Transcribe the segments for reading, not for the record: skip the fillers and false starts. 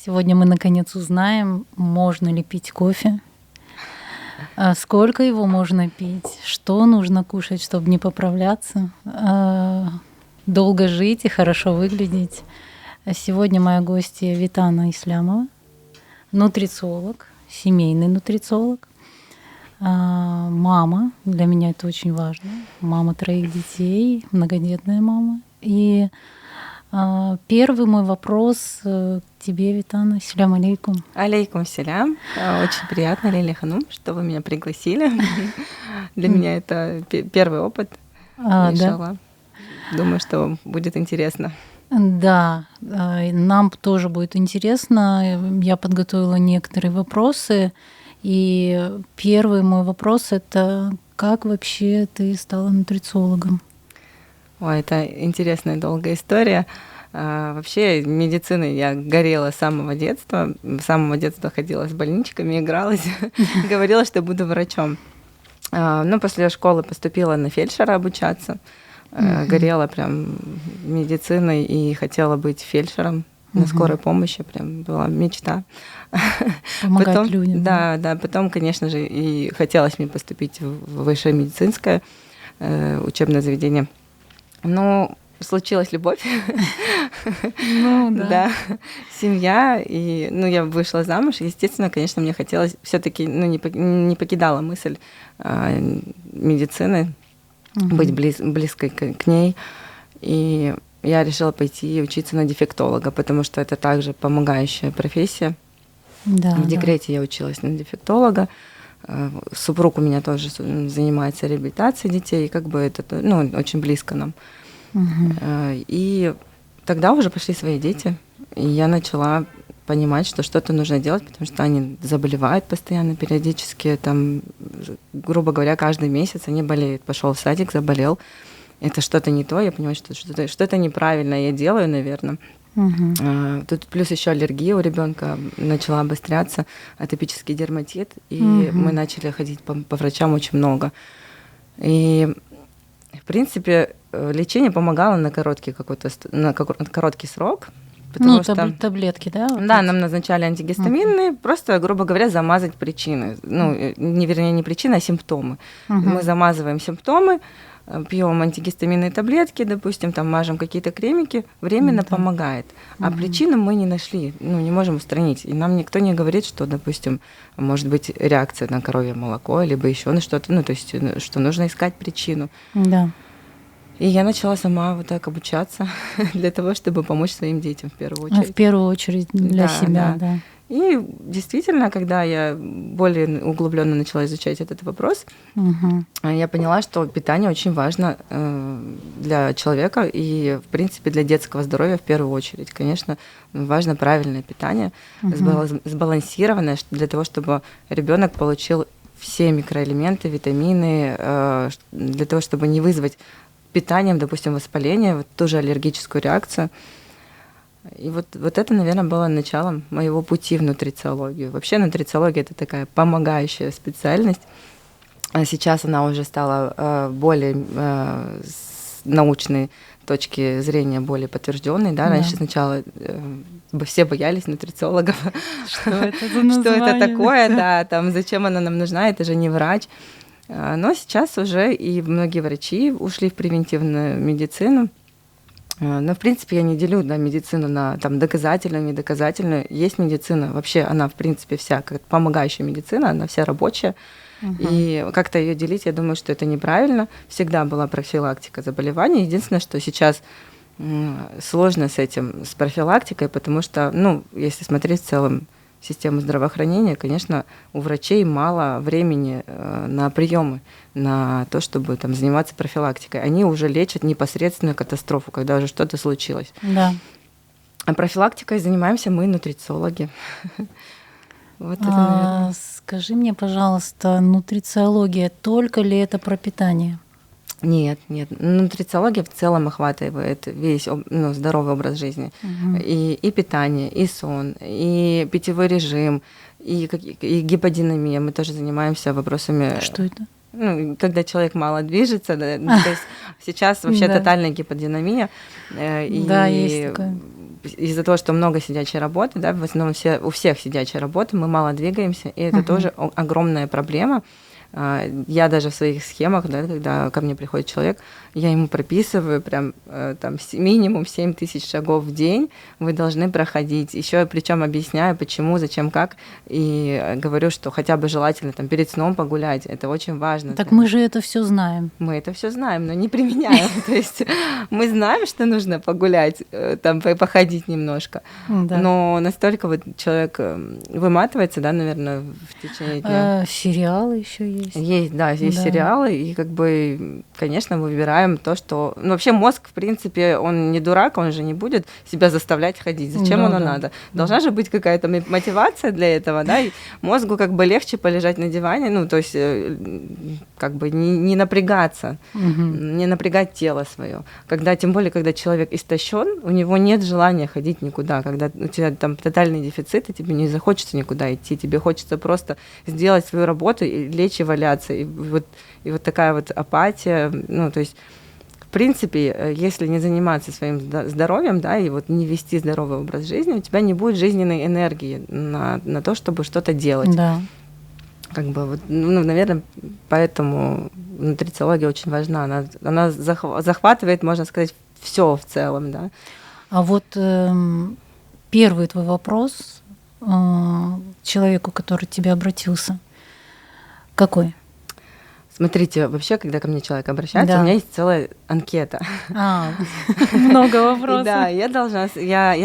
Сегодня мы наконец узнаем, можно ли пить кофе, сколько его можно пить, что нужно кушать, чтобы не поправляться, долго жить и хорошо выглядеть. Сегодня моя гостья Витана Ислямова, нутрициолог, семейный нутрициолог, мама, для меня это очень важно, мама 3 детей, многодетная мама. И первый мой вопрос к тебе, Витана. Ассаляму алейкум. Алейкум сялям. Очень приятно, Лилия Ханум, что вы меня пригласили. Для меня это первый опыт. Иншаллах. Думаю, что будет интересно. Да, нам тоже будет интересно. Я подготовила некоторые вопросы. И первый мой вопрос — это как вообще ты стала нутрициологом? Ой, это интересная долгая история. Вообще медициной я горела с самого детства. С самого детства ходила с больничками, игралась, говорила, что буду врачом. Но после школы поступила на фельдшера обучаться. Горела прям медициной и хотела быть фельдшером на скорой помощи. Прям была мечта. Помогать людям. Да. Потом, конечно же, и хотелось мне поступить в высшее медицинское учебное заведение. Но случилась любовь, да, семья, и я вышла замуж, и, естественно, конечно, мне хотелось все-таки, не покидала мысль медицины, быть близкой к ней, и я решила пойти учиться на дефектолога, потому что это также помогающая профессия. В декрете я училась на дефектолога. Супруг у меня тоже занимается реабилитацией детей, и как бы это очень близко нам. И тогда уже пошли свои дети, и я начала понимать, что что-то нужно делать, потому что они заболевают постоянно, периодически, там, грубо говоря, каждый месяц они болеют. Пошел в садик, заболел, это что-то не то, я понимаю, что что-то неправильно я делаю, наверное. Тут плюс еще аллергия у ребенка начала обостряться, атопический дерматит, и мы начали ходить по врачам очень много. И, в принципе, лечение помогало на короткий срок. Потому что таблетки, да? Да, нам назначали антигистаминные, просто, грубо говоря, замазать причины. Не причины, а симптомы. Мы замазываем симптомы, пьем антигистаминные таблетки, допустим, там мажем какие-то кремики, временно помогает. А причину мы не нашли, не можем устранить. И нам никто не говорит, что, допустим, может быть реакция на коровье молоко, либо еще на что-то, то есть, что нужно искать причину. Да. И я начала сама вот так обучаться для того, чтобы помочь своим детям в первую очередь. В первую очередь для себя, да. И действительно, когда я более углубленно начала изучать этот вопрос, я поняла, что питание очень важно для человека и, в принципе, для детского здоровья в первую очередь. Конечно, важно правильное питание, сбалансированное, для того, чтобы ребенок получил все микроэлементы, витамины, для того, чтобы не вызвать питанием, допустим, воспаление, ту же аллергическую реакцию. И вот это, наверное, было началом моего пути в нутрициологию. Вообще нутрициология — это такая помогающая специальность. А сейчас она уже стала более с научной точки зрения более подтвержденной. Да? Раньше сначала все боялись нутрициологов. Что это за название? Что это такое, да, там, зачем она нам нужна, это же не врач. Но сейчас уже и многие врачи ушли в превентивную медицину. Но, в принципе, я не делю медицину на доказательную, недоказательную. Есть медицина, вообще она, в принципе, вся как помогающая медицина, она вся рабочая. И как-то ее делить, я думаю, что это неправильно. Всегда была профилактика заболеваний. Единственное, что сейчас сложно с этим, с профилактикой, потому что, если смотреть в целом систему здравоохранения, конечно, у врачей мало времени на приемы, на то, чтобы заниматься профилактикой. Они уже лечат непосредственную катастрофу, когда уже что-то случилось. Да. А профилактикой занимаемся мы, нутрициологи. Вот это, наверное. Скажи мне, пожалуйста, нутрициология, только ли это про питание? Нет. Нутрициология в целом охватывает весь здоровый образ жизни. И питание, и сон, и питьевой режим, и гиподинамия. Мы тоже занимаемся вопросами. Что это? Когда человек мало движется, то есть сейчас вообще тотальная гиподинамия. Да, есть такое. из-за того, что много сидячей работы, да, в основном у всех сидячая работа, мы мало двигаемся, и это тоже огромная проблема. Я даже в своих схемах, да, когда ко мне приходит человек, я ему прописываю прям там минимум 7 тысяч шагов в день вы должны проходить. Еще причем объясняю, почему, зачем, как, и говорю, что хотя бы желательно там перед сном погулять, это очень важно. Так мы же это все знаем. Мы это все знаем, но не применяем. То есть мы знаем, что нужно погулять, там походить немножко, но настолько вот человек выматывается, да, наверное, в течение дня. Сериалы еще есть. Есть, да, есть сериалы, и как бы, конечно, мы выбираем то, что... Ну, вообще мозг, в принципе, он не дурак, он же не будет себя заставлять ходить. Зачем оно надо? Должна же быть какая-то мотивация для этого, да, и мозгу как бы легче полежать на диване, ну, то есть как бы не напрягаться, не напрягать тело свое. Когда, тем более, когда человек истощен, у него нет желания ходить никуда, когда у тебя там тотальный дефицит, и тебе не захочется никуда идти, тебе хочется просто сделать свою работу и лечь и валяться. И вот такая вот апатия, ну, то есть, в принципе, если не заниматься своим здоровьем, да, и вот не вести здоровый образ жизни, у тебя не будет жизненной энергии на то, чтобы что-то делать. Да. Как бы вот, ну, наверное, поэтому нутрициология очень важна. Она захватывает, можно сказать, все в целом, да. А вот первый твой вопрос человеку, который к тебе обратился, какой? Смотрите, вообще, когда ко мне человек обращается, у меня есть целая анкета. Много вопросов. Да, я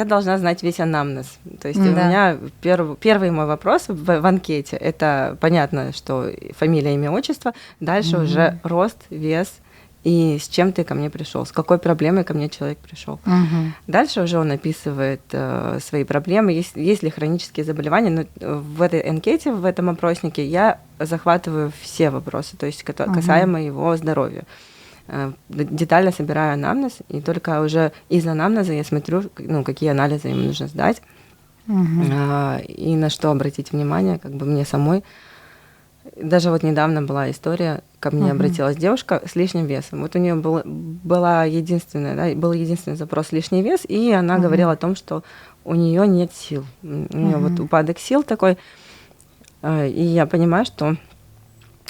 должна знать весь анамнез. То есть у меня первый мой вопрос в анкете, это понятно, что фамилия, имя, отчество, дальше уже рост, вес, и с чем ты ко мне пришел, с какой проблемой ко мне человек пришел. Дальше уже он описывает свои проблемы, есть ли хронические заболевания. Но в этой анкете, в этом опроснике я захватываю все вопросы, то есть касаемо его здоровья. Детально собираю анамнез, и только уже из анамнеза я смотрю, ну, какие анализы ему нужно сдать, и на что обратить внимание, как бы мне самой. Даже вот недавно была история, ко мне обратилась девушка с лишним весом. Вот у нее был единственный запрос лишний вес, и она говорила о том, что у нее нет сил. У нее вот упадок сил такой. И я понимаю, что...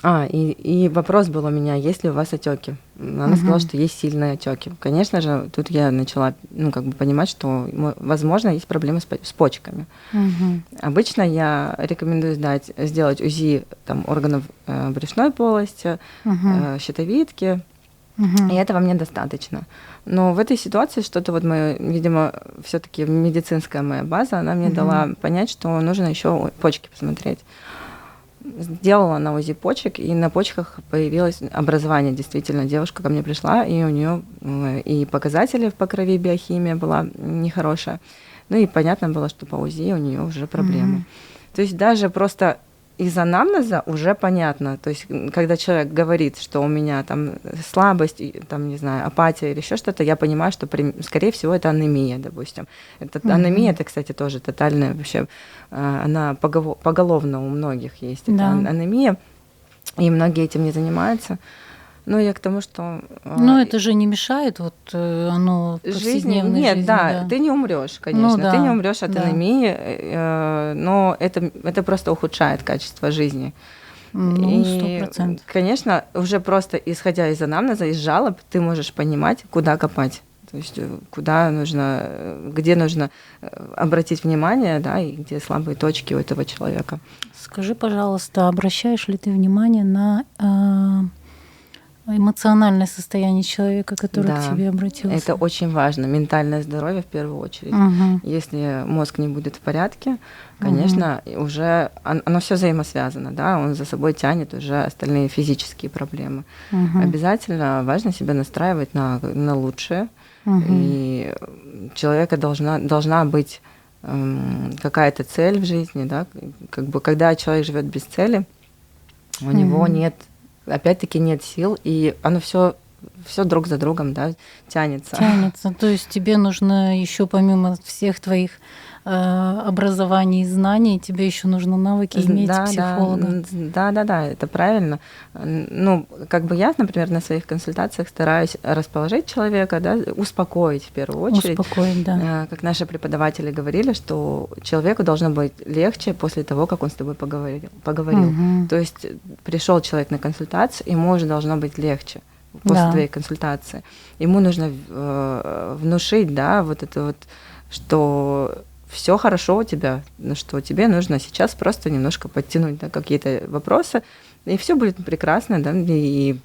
И вопрос был у меня, есть ли у вас отеки? Она сказала, что есть сильные отеки. Конечно же, тут я начала, ну, как бы понимать, что, возможно, есть проблемы с почками. Обычно я рекомендую сделать УЗИ там, органов брюшной полости, щитовидки, и этого мне достаточно. Но в этой ситуации что-то вот мое, видимо, все-таки медицинская моя база, она мне дала понять, что нужно еще почки посмотреть. Сделала на УЗИ почек, и на почках появилось образование. Действительно, девушка ко мне пришла, и у нее и показатели по крови, биохимия была нехорошая. Ну и понятно было, что по УЗИ у нее уже проблемы. То есть даже просто из анамнеза уже понятно. То есть когда человек говорит, что у меня там слабость, там, не знаю, апатия или еще что-то, я понимаю, что, скорее всего, это анемия, допустим. Анемия, это, кстати, тоже тотальная вообще, она поголовно у многих есть. Это анемия, и многие этим не занимаются. Но я к тому, что... Но это же не мешает, вот оно повседневной жизни. Нет, да, ты не умрешь, конечно, ты не умрешь от анемии, но это просто ухудшает качество жизни. Ну, 100%. И, конечно, уже просто исходя из анамнеза, из жалоб, ты можешь понимать, куда копать. То есть где нужно обратить внимание, да, и где слабые точки у этого человека. Скажи, пожалуйста, обращаешь ли ты внимание на эмоциональное состояние человека, который к тебе обратился? Это очень важно. Ментальное здоровье в первую очередь. Если мозг не будет в порядке, конечно, уже оно все взаимосвязано, да, он за собой тянет уже остальные физические проблемы. Обязательно важно себя настраивать на лучшее. И у человека должна быть какая-то цель в жизни, да, как бы когда человек живет без цели, у него нет, опять-таки нет сил, и оно все друг за другом, да, тянется. То есть тебе нужно еще помимо всех твоих образование и знания, тебе еще нужно навыки иметь психолога. Да, это правильно. Ну, как бы я, например, на своих консультациях стараюсь расположить человека, да, успокоить в первую очередь. Успокоить, да. Как наши преподаватели говорили, что человеку должно быть легче после того, как он с тобой поговорил. Угу. То есть пришел человек на консультацию, ему уже должно быть легче после твоей консультации. Ему нужно внушить, да, вот это вот, что все хорошо у тебя, что тебе нужно сейчас просто немножко подтянуть какие-то вопросы, и все будет прекрасно, да, и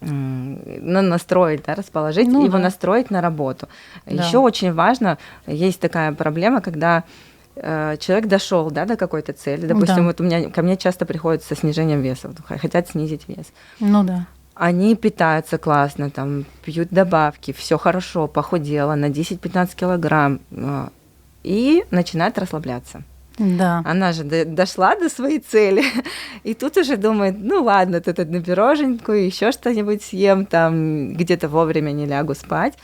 настроить, да, расположить, его настроить на работу. Еще очень важно, есть такая проблема, когда человек дошел, да, до какой-то цели. Допустим, вот ко мне часто приходят со снижением веса, хотят снизить вес. Ну да. Они питаются классно, там, пьют добавки, все хорошо, похудела на 10-15 килограмм, и начинает расслабляться. Да. Она же дошла до своей цели, и тут уже думает, ну ладно, тут одну пироженку, еще что-нибудь съем, там где-то вовремя не лягу спать.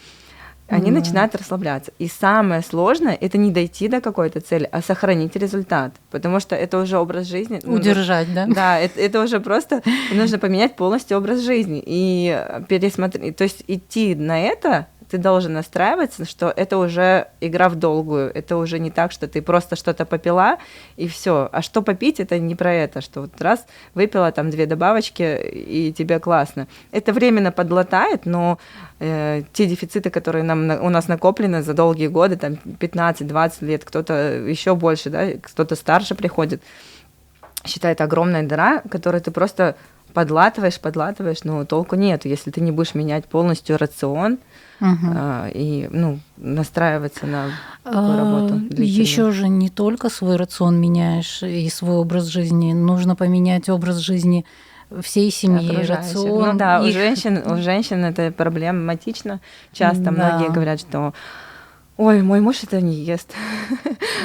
Они начинают расслабляться. И самое сложное – это не дойти до какой-то цели, а сохранить результат, потому что это уже образ жизни. Удержать, да? Да, это уже просто нужно поменять полностью образ жизни и пересмотреть. То есть идти на это, ты должен настраиваться, что это уже игра в долгую, это уже не так, что ты просто что-то попила и все. А что попить, это не про это, что вот раз выпила там 2 добавочки и тебе классно. Это временно подлатает, но те дефициты, которые у нас накоплены за долгие годы, там 15-20 лет, кто-то еще больше, да, кто-то старше приходит, считает огромная дыра, которую ты просто подлатываешь, но толку нет, если ты не будешь менять полностью рацион, и настраиваться на такую работу. Еще же не только свой рацион меняешь и свой образ жизни, нужно поменять образ жизни всей семьи, рацион. Ну да, у женщин это проблематично. Часто многие говорят, что ой, мой муж это не ест.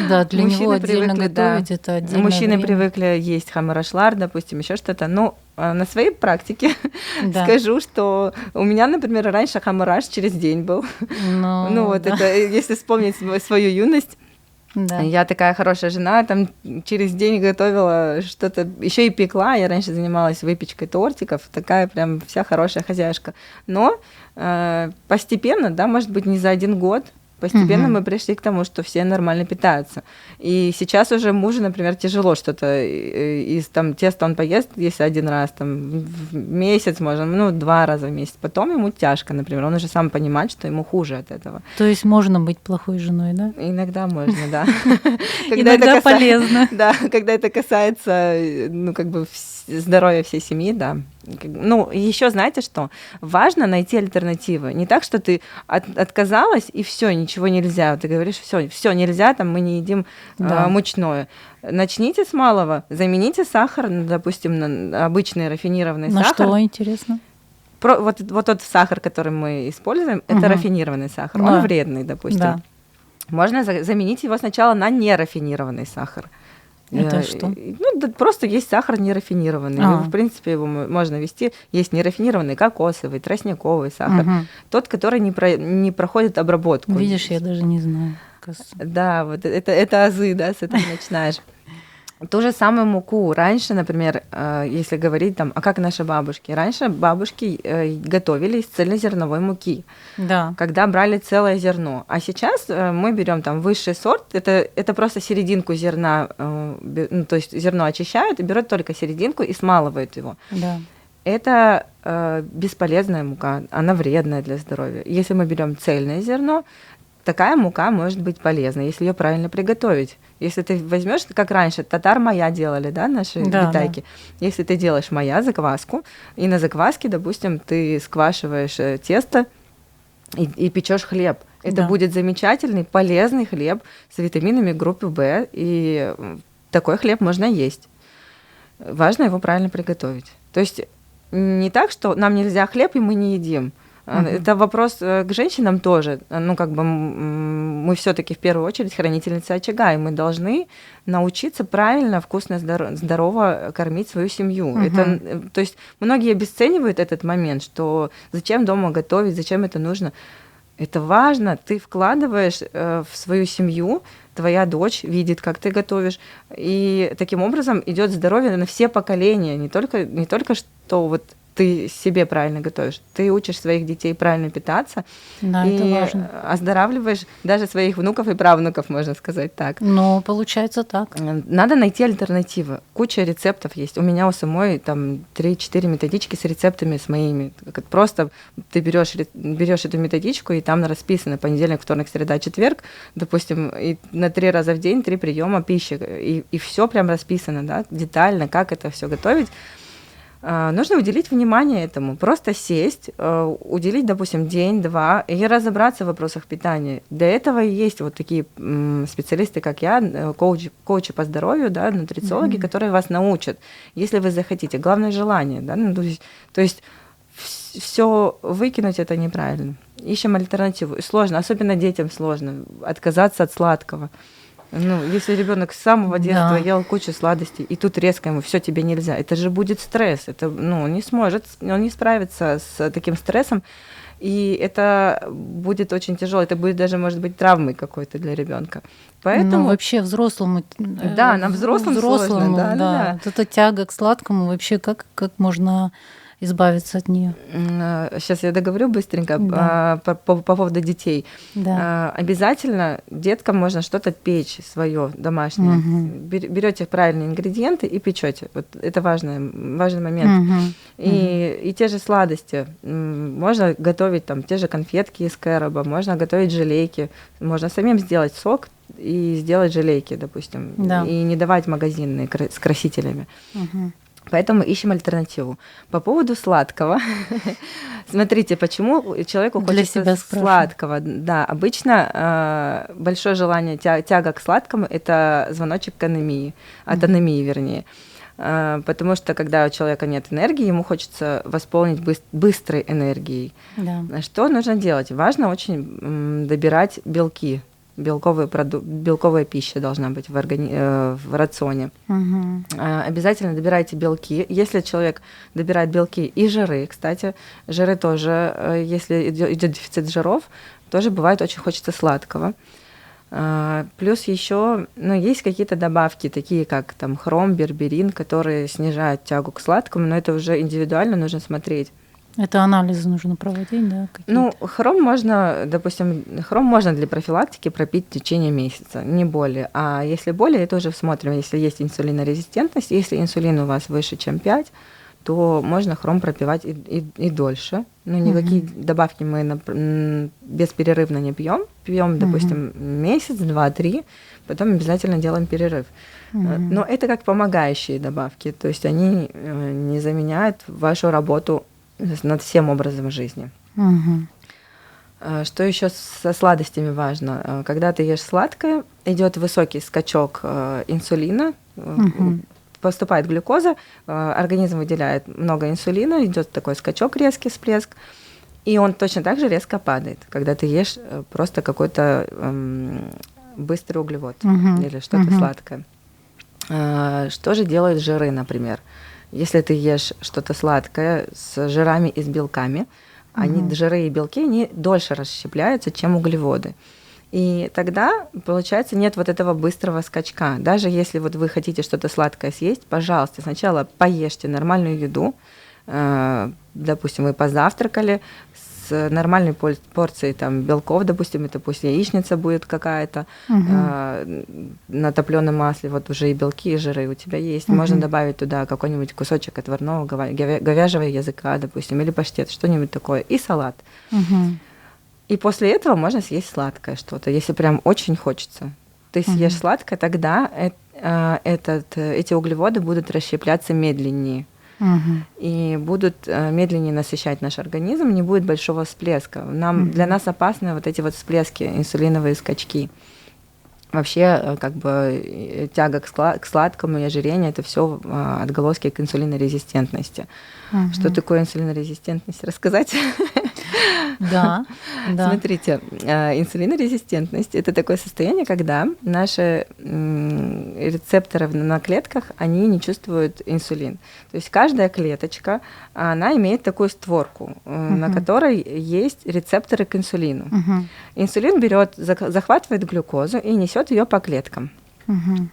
Да, для него отдельно готовить, это отдельно. Мужчины привыкли есть хамар-ашлар, допустим, еще что-то. Ну, на своей практике скажу, что у меня, например, раньше хамараш через день был. Это, если вспомнить свою юность, я такая хорошая жена, там через день готовила что-то, еще и пекла. Я раньше занималась выпечкой тортиков, такая прям вся хорошая хозяюшка. Но постепенно, да, может быть, не за 1 год, постепенно мы пришли к тому, что все нормально питаются. И сейчас уже мужу, например, тяжело что-то из там теста он поест, если 1 раз там в месяц, можно, 2 раза в месяц. Потом ему тяжко, например, он уже сам понимает, что ему хуже от этого. То есть можно быть плохой женой, да? Иногда можно, да. Иногда полезно. Да, когда это касается, здоровья всей семьи, да. Еще знаете что? Важно найти альтернативы. Не так, что ты отказалась, и все, ничего нельзя. Ты говоришь, все нельзя, там мы не едим мучное. Начните с малого, замените сахар, допустим, на обычный рафинированный сахар. На что, интересно? Вот тот сахар, который мы используем, это рафинированный сахар. Он вредный, допустим. Да. Можно заменить его сначала на нерафинированный сахар. Это что? Просто есть сахар нерафинированный. В принципе, его можно вести. Есть нерафинированный кокосовый, тростниковый сахар. Тот, который не проходит обработку. Видишь, я даже не знаю. Да, вот это азы, да, с этого начинаешь. Ту же самую муку. Раньше, например, если говорить там, а как наши бабушки? Раньше бабушки готовили из цельнозерновой муки, когда брали целое зерно. А сейчас мы берем там высший сорт, это просто серединку зерна, то есть зерно очищают и берут только серединку и смалывают его. Да. Это бесполезная мука, она вредная для здоровья. Если мы берем цельное зерно, такая мука может быть полезна, если ее правильно приготовить. Если ты возьмешь, как раньше, татар-мая делали, да, наши китайки. Да. Если ты делаешь мая, закваску, и на закваске, допустим, ты сквашиваешь тесто и печешь хлеб. Это будет замечательный, полезный хлеб с витаминами группы В, и такой хлеб можно есть. Важно его правильно приготовить. То есть не так, что нам нельзя хлеб, и мы не едим. Это вопрос к женщинам тоже. Мы все-таки в первую очередь хранительницы очага, и мы должны научиться правильно, вкусно, здорово кормить свою семью. То есть многие обесценивают этот момент, что зачем дома готовить, зачем это нужно. Это важно, ты вкладываешь в свою семью, твоя дочь видит, как ты готовишь, и таким образом идет здоровье на все поколения, не только что вот ты себе правильно готовишь, ты учишь своих детей правильно питаться, Да, и это важно. оздоравливаешь даже своих внуков и правнуков, можно сказать так. Но получается так. Надо найти альтернативы. Куча рецептов есть. У меня у самой там 3-4 методички с рецептами с моими. Просто ты берешь эту методичку, и там расписано понедельник, вторник, среда, четверг, допустим, и на 3 раза в день 3 приема пищи. И все прям расписано, да, детально, как это все готовить. Нужно уделить внимание этому, просто сесть, уделить, допустим, день-два и разобраться в вопросах питания. Для этого и есть вот такие специалисты, как я, коучи по здоровью, да, нутрициологи, которые вас научат, если вы захотите. Главное желание, да, то есть все выкинуть это неправильно. Ищем альтернативу. И сложно, особенно детям сложно отказаться от сладкого. Если ребенок с самого детства ел кучу сладостей, и тут резко ему все тебе нельзя, это же будет стресс. Это, он не сможет, он не справится с таким стрессом, и это будет очень тяжело. Это будет даже, может быть, травмой какой-то для ребенка. Поэтому вообще взрослому. Да, нам взрослым сложно. Да. Вот эта тяга к сладкому, вообще как можно избавиться от нее? Сейчас я договорю быстренько по поводу детей. Да. Обязательно деткам можно что-то печь свое домашнее. Берете правильные ингредиенты и печете. Вот это важный момент. И те же сладости. Можно готовить там те же конфетки из кэроба, можно готовить желейки, можно самим сделать сок и сделать желейки, допустим, и не давать магазинные с красителями. Поэтому ищем альтернативу. По поводу сладкого. Смотрите, почему человеку хочется сладкого. Да, обычно большое желание, тяга к сладкому – это звоночек к анемии, от анемии, вернее. Потому что, когда у человека нет энергии, ему хочется восполнить быстрой энергией. Да. Что нужно делать? Важно очень добирать белки. Белковая пища должна быть в рационе. Обязательно добирайте белки. Если человек добирает белки и жиры, кстати, жиры тоже, если идет дефицит жиров, тоже бывает очень хочется сладкого. Плюс еще, есть какие-то добавки, такие как там хром, берберин, которые снижают тягу к сладкому, но это уже индивидуально нужно смотреть. Это анализы нужно проводить, да? Хром можно для профилактики пропить в течение месяца, не более. А если более, это уже смотрим, если есть инсулинорезистентность, если инсулин у вас выше, чем 5, то можно хром пропивать и дольше. Никакие добавки мы бесперерывно не пьем. Пьем, допустим, месяц, 2-3, потом обязательно делаем перерыв. Но это как помогающие добавки, то есть они не заменяют вашу работу над всем образом жизни. Что еще со сладостями важно? Когда ты ешь сладкое, идет высокий скачок инсулина, поступает глюкоза, организм выделяет много инсулина, идет такой скачок, резкий всплеск, и он точно так же резко падает, когда ты ешь просто какой-то быстрый углевод или что-то сладкое. Что же делают жиры, например? Если ты ешь что-то сладкое с жирами и с белками, жиры и белки, они дольше расщепляются, чем углеводы. И тогда, получается, нет вот этого быстрого скачка. Даже если вот вы хотите что-то сладкое съесть, пожалуйста, сначала поешьте нормальную еду. Допустим, вы позавтракали с нормальной порцией там, белков, допустим, это пусть яичница будет какая-то, на топленом масле, вот уже и белки, и жиры у тебя есть. Можно добавить туда какой-нибудь кусочек отварного говяжьего языка, допустим, или паштет, что-нибудь такое, и салат. И после этого можно съесть сладкое что-то, если прям очень хочется. Ты съешь сладкое, тогда эти углеводы будут расщепляться медленнее. И будут медленнее насыщать наш организм, не будет большого всплеска. Для нас опасны вот эти вот всплески, инсулиновые скачки. Вообще, как бы тяга к сладкому и ожирению – это все отголоски к инсулинорезистентности. Что такое инсулинорезистентность? Рассказать? Да, да. Смотрите, инсулинорезистентность – это такое состояние, когда наши рецепторы на клетках, они не чувствуют инсулин. То есть каждая клеточка, она имеет такую створку, на которой есть рецепторы к инсулину. Инсулин берет, захватывает глюкозу и несет ее по клеткам.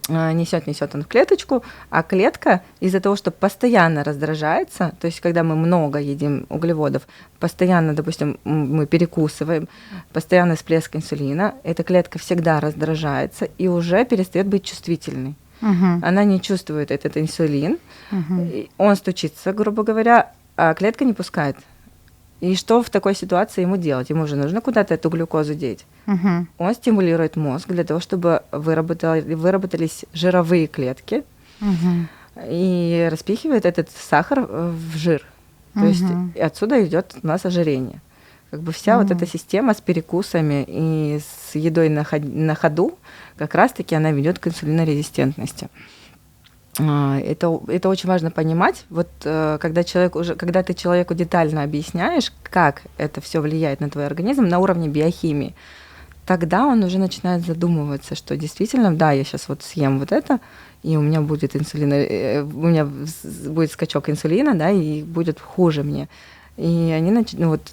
Несет он в клеточку, а клетка из-за того, что постоянно раздражается, то есть когда мы много едим углеводов, постоянно, допустим, мы перекусываем, постоянный всплеск инсулина, эта клетка всегда раздражается и уже перестает быть чувствительной. Она не чувствует этот инсулин, он стучится, грубо говоря, а клетка не пускает. И что в такой ситуации ему делать? Ему же нужно куда-то эту глюкозу деть. Он стимулирует мозг для того, чтобы выработались жировые клетки и распихивает этот сахар в жир. То есть отсюда идет у нас ожирение. Как бы вся вот эта система с перекусами и с едой на ходу, как раз-таки она ведет к инсулинорезистентности. Это очень важно понимать. Вот когда ты человеку детально объясняешь, как это все влияет на твой организм на уровне биохимии, тогда он уже начинает задумываться, что действительно, да, я сейчас вот съем вот это, и у меня будет будет скачок инсулина, да, и будет хуже мне. И они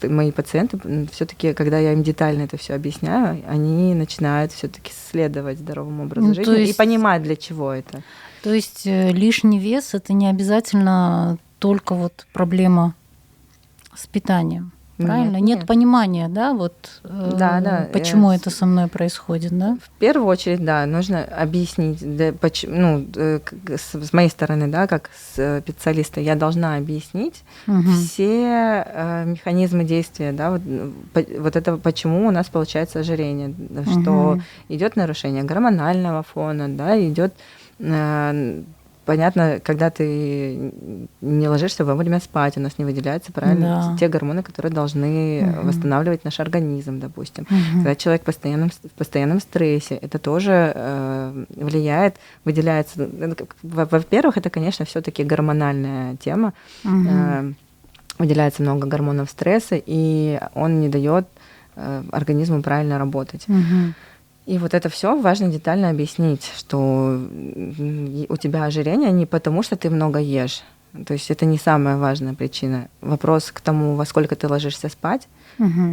мои пациенты, все-таки, когда я им детально это все объясняю, они начинают все-таки следовать здоровому образу жизни и понимать, для чего это. То есть лишний вес это не обязательно только вот проблема с питанием. Правильно? Нет понимания, да, почему это со мной происходит, да? В первую очередь, да, нужно объяснить, с моей стороны, да, как специалиста, я должна объяснить все механизмы действия, да, вот это почему у нас получается ожирение, что идет нарушение гормонального фона, да, идет понятно, когда ты не ложишься вовремя спать, у нас не выделяются правильно те гормоны, которые должны восстанавливать наш организм, допустим. Когда человек в постоянном стрессе, это тоже влияет, выделяется. Во-первых, это, конечно, все-таки гормональная тема. Выделяется много гормонов стресса, и он не дает организму правильно работать. И вот это все важно детально объяснить, что у тебя ожирение не потому, что ты много ешь. То есть это не самая важная причина. Вопрос к тому, во сколько ты ложишься спать,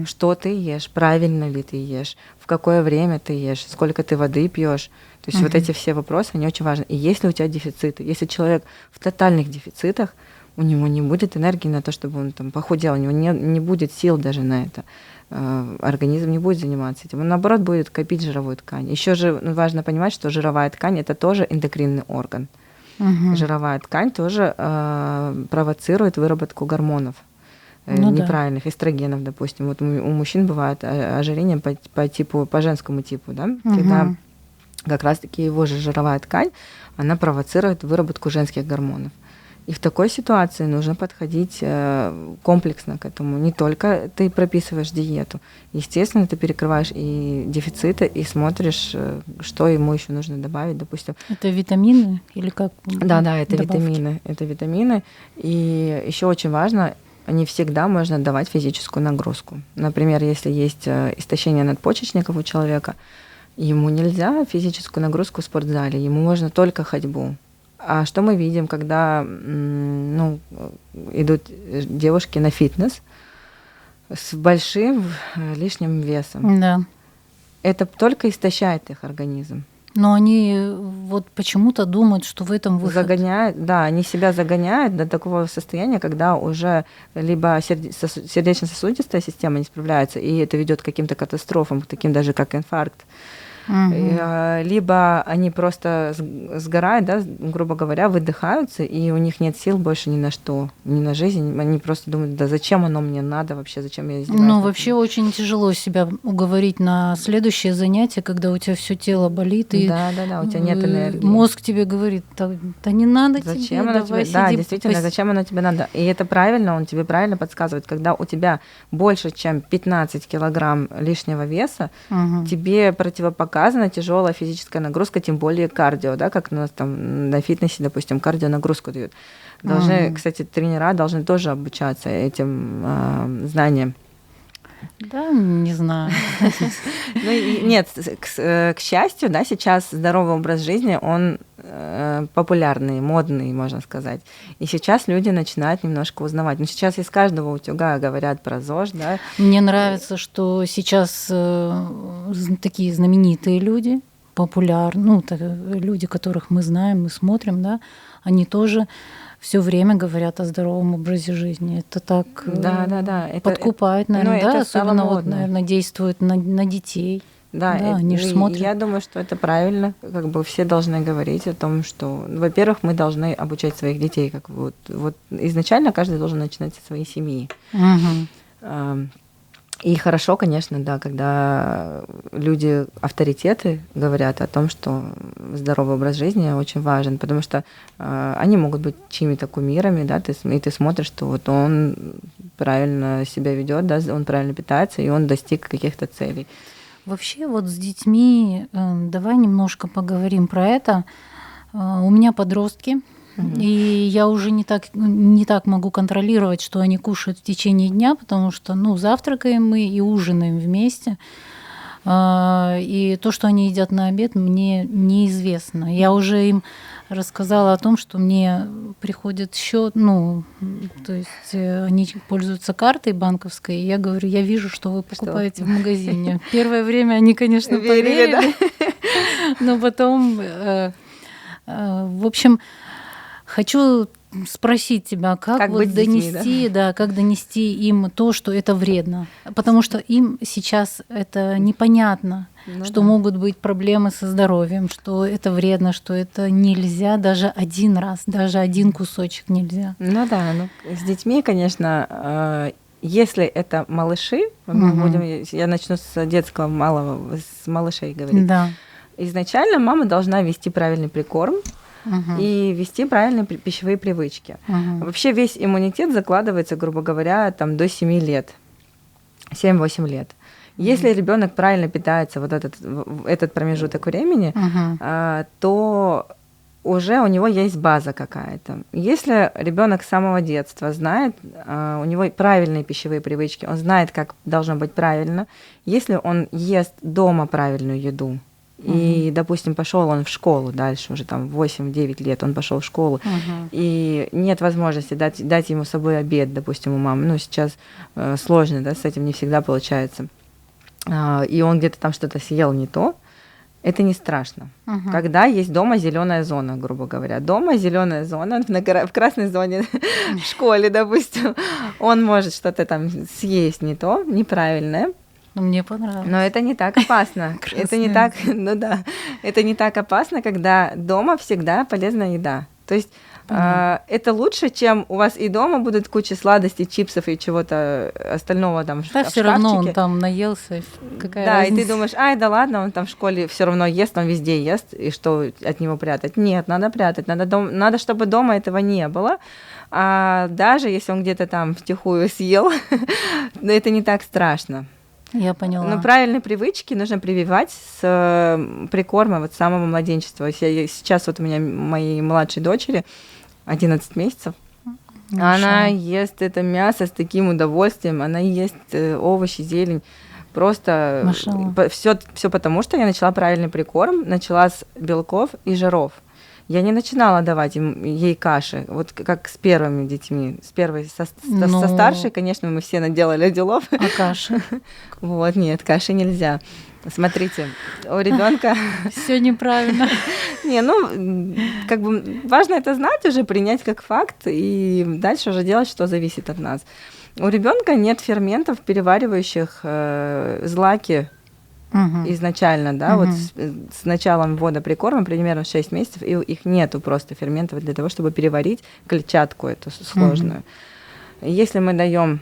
что ты ешь, правильно ли ты ешь, в какое время ты ешь, сколько ты воды пьешь. То есть вот эти все вопросы, они очень важны. И если у тебя дефициты, если человек в тотальных дефицитах, у него не будет энергии на то, чтобы он там похудел, у него не будет сил даже на это. Организм не будет заниматься этим. Он, наоборот, будет копить жировую ткань. Еще же важно понимать, что жировая ткань – это тоже эндокринный орган. Жировая ткань тоже провоцирует выработку гормонов неправильных, эстрогенов, допустим. Вот у мужчин бывает ожирение по женскому типу, да? Когда как раз-таки его же жировая ткань, она провоцирует выработку женских гормонов. И в такой ситуации нужно подходить комплексно к этому. Не только ты прописываешь диету. Естественно, ты перекрываешь и дефициты, и смотришь, что ему еще нужно добавить, допустим. Это витамины или как? Да, это витамины. Это витамины. И еще очень важно, не всегда можно давать физическую нагрузку. Например, если есть истощение надпочечников у человека, ему нельзя физическую нагрузку в спортзале, ему можно только ходьбу. А что мы видим, когда идут девушки на фитнес с большим лишним весом? Да. Это только истощает их организм. Но они вот почему-то думают, что в этом выход. Они себя загоняют до такого состояния, когда уже либо сердечно-сосудистая система не справляется, и это ведет к каким-то катастрофам, таким даже как инфаркт. Либо они просто сгорают, да, грубо говоря, выдыхаются, и у них нет сил больше ни на что, ни на жизнь. Они просто думают, да зачем оно мне надо вообще, зачем я издеваюсь? Ну, вообще очень тяжело себя уговорить на следующее занятие, когда у тебя все тело болит, и да, у тебя нет энергии. Мозг тебе говорит, да не надо зачем тебе, оно тебе? Да, действительно, зачем оно тебе надо? И это правильно, он тебе правильно подсказывает. Когда у тебя больше, чем 15 килограмм лишнего веса, тебе противопоказано тяжелая физическая нагрузка, тем более кардио, да, как у нас там на фитнесе, допустим, кардионагрузку дают. Кстати, тренера должны тоже обучаться этим знаниям. Да, не знаю. Нет, к счастью, да, сейчас здоровый образ жизни, он популярный, модный, можно сказать. И сейчас люди начинают немножко узнавать. Но сейчас из каждого утюга говорят про ЗОЖ, да. Мне нравится, что сейчас такие знаменитые люди, популярные, люди, которых мы знаем, мы смотрим, да, они тоже все время говорят о здоровом образе жизни. Это так подкупает, наверное, да, особенно вот, наверное, действует на детей. Да, они же смотрят. Я думаю, что это правильно. Как бы все должны говорить о том, что, во-первых, мы должны обучать своих детей. Как вот изначально каждый должен начинать со своей семьи. И хорошо, конечно, да, когда люди, авторитеты говорят о том, что здоровый образ жизни очень важен, потому что они могут быть чьими-то кумирами, да, и ты смотришь, что вот он правильно себя ведет, да, он правильно питается, и он достиг каких-то целей. Вообще вот с детьми давай немножко поговорим про это. У меня подростки, и я уже не так могу контролировать, что они кушают в течение дня, потому что, завтракаем мы и ужинаем вместе. И то, что они едят на обед, мне неизвестно. Я уже им рассказала о том, что мне приходит счет, то есть они пользуются картой банковской, и я говорю, я вижу, что вы покупаете в магазине. Первое время они, конечно, поверили, но потом, в общем, хочу спросить тебя, как вот донести, как донести им то, что это вредно, потому что им сейчас это непонятно, что могут быть проблемы со здоровьем, что это вредно, что это нельзя даже один раз, даже один кусочек нельзя. С детьми, конечно, если это малыши, я начну с детского малого, с малышей говорить. Да. Изначально мама должна вести правильный прикорм, и вести правильные пищевые привычки. Вообще весь иммунитет закладывается, грубо говоря, до 7 лет, 7-8 лет. Если ребенок правильно питается этот промежуток времени, то уже у него есть база какая-то. Если ребенок с самого детства знает, у него правильные пищевые привычки, он знает, как должно быть правильно, если он ест дома правильную еду, и, допустим, пошел он в школу дальше, уже 8-9 лет он пошел в школу, и нет возможности дать ему с собой обед, допустим, у мамы. Сейчас сложно, да, с этим не всегда получается. И он где-то там что-то съел не то, это не страшно. Когда есть дома зеленая зона, грубо говоря. Дома зеленая зона, в красной зоне в школе, допустим, он может что-то там съесть не то, неправильное. Мне понравилось. Но это не так опасно. Это не так, это не так опасно, когда дома всегда полезная еда. То есть это лучше, чем у вас и дома будут куча сладостей, чипсов и чего-то остального там в шкафчике. Все равно он там наелся. Какая разница? И ты думаешь, да ладно, он там в школе все равно ест, он везде ест, и что от него прятать? Нет, надо прятать, надо, чтобы дома этого не было. А даже если он где-то там втихую съел, это не так страшно. Я поняла. Но правильные привычки нужно прививать с прикорма с самого младенчества. Сейчас у меня моей младшей дочери 11 месяцев. Она ест это мясо с таким удовольствием, она ест овощи, зелень. Просто все потому, что я начала правильный прикорм, начала с белков и жиров. Я не начинала давать ей каши, вот как с первыми детьми. Со старшей, конечно, мы все наделали делов. А каши? Нет, каши нельзя. Смотрите, у ребенка все неправильно. Важно это знать уже, принять как факт, и дальше уже делать, что зависит от нас. У ребенка нет ферментов, переваривающих злаки. Изначально, да, вот с началом ввода прикорма примерно 6 месяцев, и их нету просто ферментов для того, чтобы переварить клетчатку эту сложную. Если мы даем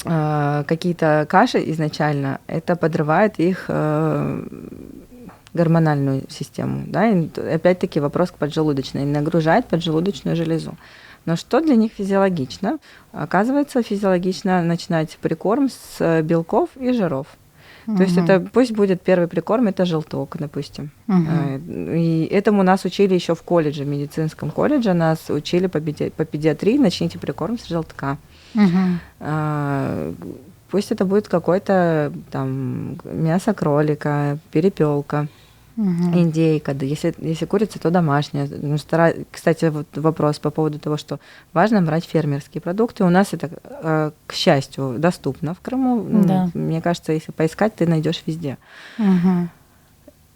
какие-то каши изначально, это подрывает их гормональную систему, да, и опять-таки вопрос к поджелудочной, нагружает поджелудочную железу. Но что для них физиологично? Оказывается, физиологично начинать прикорм с белков и жиров. То есть это пусть будет первый прикорм, это желток, допустим. И этому нас учили еще в колледже, в медицинском колледже, нас учили по педиатрии, начните прикорм с желтка. пусть это будет какое-то там мясо кролика, перепелка, индейка. Да, если курица, то домашняя. Ну, кстати, вот вопрос по поводу того, что важно брать фермерские продукты. У нас это, к счастью, доступно в Крыму. Да. Мне кажется, если поискать, ты найдешь везде.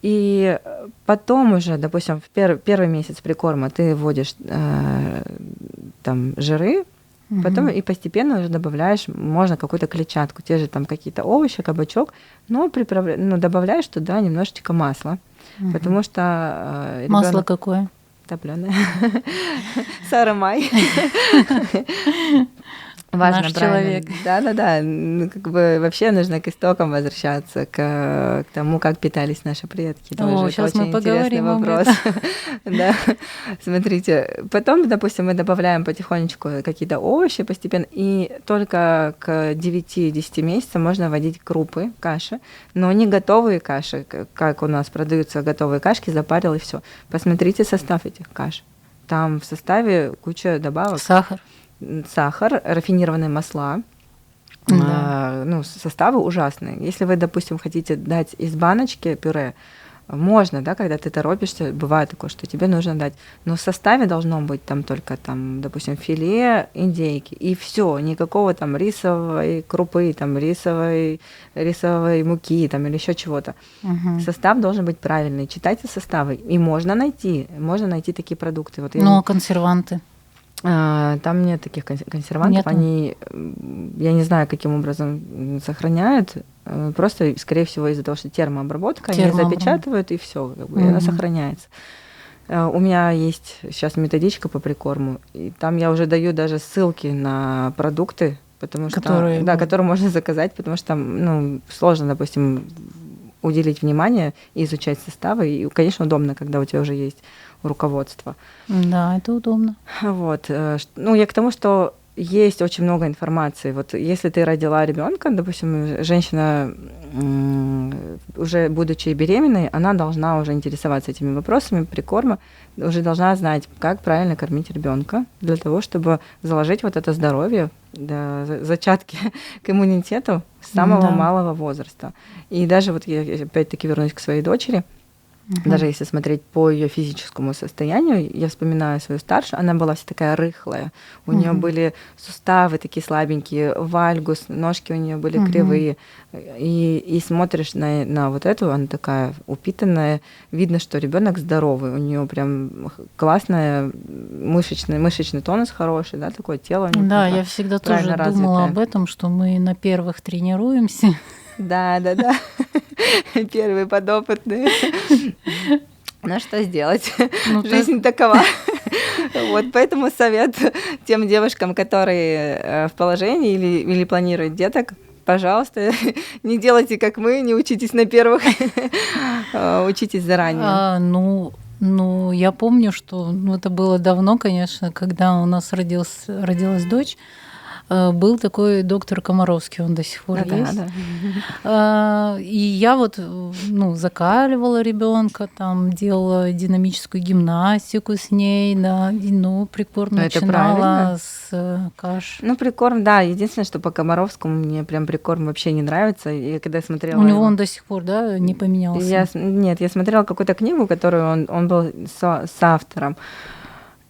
И потом уже, допустим, в первый месяц прикорма ты вводишь там жиры, потом и постепенно уже добавляешь, можно какую-то клетчатку, те же там какие-то овощи, кабачок, но добавляешь туда немножечко масла, потому что масло какое? Топленое. Сарамай. Важно, наш правильно. человек. Да. Ну, как бы вообще нужно к истокам возвращаться, к тому, как питались наши предки. Тоже сейчас очень мы поговорим интересный вопрос. Да. Смотрите, потом, допустим, мы добавляем потихонечку какие-то овощи постепенно, и только к 9-10 месяцам можно вводить крупы, каши, но не готовые каши, как у нас продаются готовые кашки, запарил и все. Посмотрите состав этих каш. Там в составе куча добавок. Сахар, рафинированные масла, составы ужасные. Если вы, допустим, хотите дать из баночки пюре, можно, да, когда ты торопишься, бывает такое, что тебе нужно дать, но в составе должно быть там только, там, допустим, филе индейки, и все, никакого там рисовой крупы, там, рисовой муки там, или еще чего-то. Состав должен быть правильный. Читайте составы, и можно найти такие продукты. Вот консерванты? Там нет таких консервантов, они, я не знаю, каким образом сохраняют, просто, скорее всего, из-за того, что термообработка, они запечатывают, и все, как бы, и она сохраняется. У меня есть сейчас методичка по прикорму, и там я уже даю даже ссылки на продукты, потому что которые можно заказать, потому что там сложно, допустим, уделить внимание и изучать составы, и, конечно, удобно, когда у тебя уже есть руководство. Да, это удобно. Вот. Я к тому, что есть очень много информации. Вот если ты родила ребенка, допустим, женщина, уже будучи беременной, она должна уже интересоваться этими вопросами прикорма, уже должна знать, как правильно кормить ребенка для того, чтобы заложить вот это здоровье, зачатки к иммунитету с самого малого возраста. И даже вот я опять-таки вернусь к своей дочери. Даже если смотреть по ее физическому состоянию, я вспоминаю свою старшую, она была вся такая рыхлая. У нее были суставы такие слабенькие, вальгус, ножки у нее были кривые. И смотришь на вот эту, она такая упитанная, видно, что ребенок здоровый, у нее прям классная мышечный тонус хороший, да, такое тело. Да, я всегда тоже думала об этом, что мы на первых тренируемся. Да. Первые подопытные. Ну, что сделать? Жизнь такова. Вот, поэтому совет тем девушкам, которые в положении или планируют деток, пожалуйста, не делайте, как мы, не учитесь на первых, учитесь заранее. Я помню, что это было давно, конечно, когда у нас родилась дочь. Был такой доктор Комаровский, он до сих пор есть. Да. И я вот закаливала ребенка, там делала динамическую гимнастику с ней, да, прикорм начинала с каш. Прикорм, да. Единственное, что по Комаровскому мне прям прикорм вообще не нравится. И когда я смотрела... У него он до сих пор, да, не поменялся? Я смотрела какую-то книгу, которую он был с автором.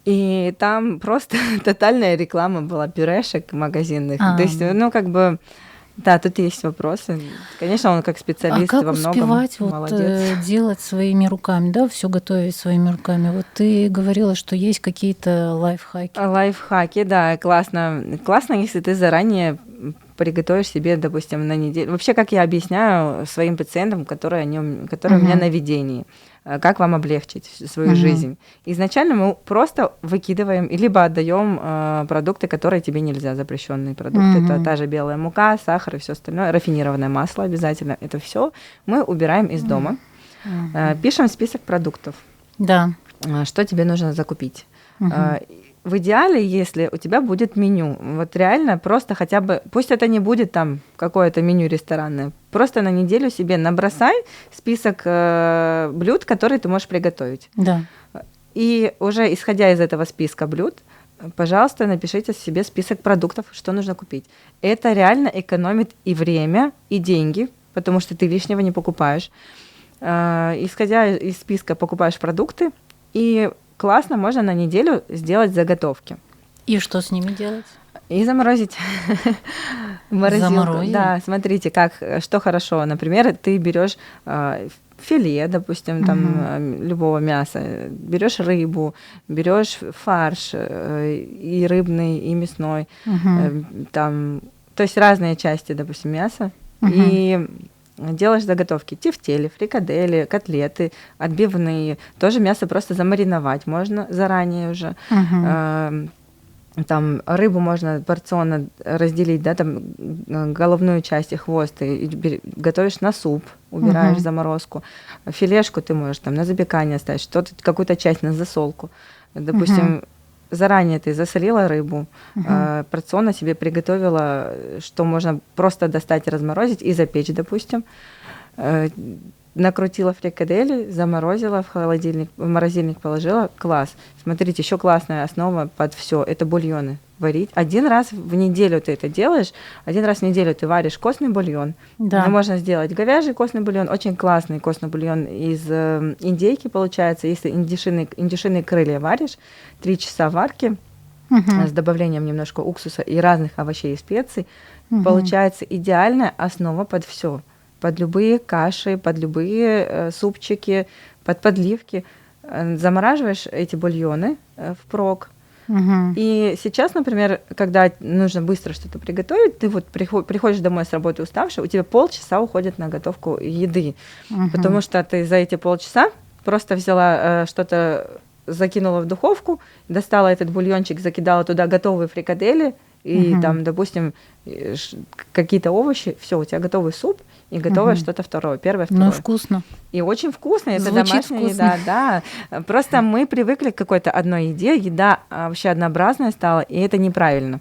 И там просто тотальная реклама была пюрешек магазинных. То есть, да, тут есть вопросы. Конечно, он как специалист во многом успевать молодец. Делать своими руками, да, все готовить своими руками? Вот ты говорила, что есть какие-то лайфхаки. Лайфхаки, да, классно. Классно, если ты заранее приготовишь себе, допустим, на неделю. Вообще, как я объясняю своим пациентам, которые у меня на ведении, как вам облегчить свою жизнь. Изначально мы просто выкидываем, либо отдаем продукты, которые тебе нельзя, запрещенные продукты. Это та же белая мука, сахар и все остальное, рафинированное масло обязательно. Это все мы убираем из дома. Пишем список продуктов. Да. Что тебе нужно закупить. В идеале, если у тебя будет меню, вот реально просто хотя бы, пусть это не будет там какое-то меню ресторанное, просто на неделю себе набросай список блюд, которые ты можешь приготовить. Да. И уже исходя из этого списка блюд, пожалуйста, напишите себе список продуктов, что нужно купить. Это реально экономит и время, и деньги, потому что ты лишнего не покупаешь. Исходя из списка, покупаешь продукты, и классно можно на неделю сделать заготовки. И что с ними делать? И заморозить. Заморозить? Да, смотрите, что хорошо. Например, ты берешь филе, допустим, там любого мяса, берешь рыбу, берешь фарш и рыбный, и мясной, там, то есть разные части, допустим, мяса, и делаешь заготовки: тефтели, фрикадели, котлеты, отбивные. Тоже мясо просто замариновать можно заранее уже. Там рыбу можно порционно разделить, да, там головную часть и хвост, и готовишь на суп, убираешь заморозку. Филешку ты можешь там на запекание оставить, какую-то часть на засолку. Допустим, заранее ты засолила рыбу, порционно себе приготовила, что можно просто достать, разморозить и запечь, допустим. Накрутила фрикадели, заморозила в морозильник положила. Класс. Смотрите, еще классная основа под все. Это бульоны варить. Один раз в неделю ты это делаешь, один раз в неделю ты варишь костный бульон. Да. Можно сделать говяжий костный бульон, очень классный костный бульон из индейки получается. Если индюшиные крылья варишь, 3 часа варки с добавлением немножко уксуса и разных овощей и специй, получается идеальная основа под все. Под любые каши, под любые супчики, под подливки. Замораживаешь эти бульоны впрок. И сейчас, например, когда нужно быстро что-то приготовить, ты вот приходишь домой с работы уставший, у тебя полчаса уходит на готовку еды. Потому что ты за эти полчаса просто взяла что-то, закинула в духовку, достала этот бульончик, закидала туда готовые фрикадели, и там, допустим, какие-то овощи, все, у тебя готовый суп и готовое что-то первое, второе. Ну, вкусно. И очень вкусно, это Звучит домашняя вкусно. еда, да. Просто мы привыкли к какой-то одной еде, еда вообще однообразная стала, и это неправильно.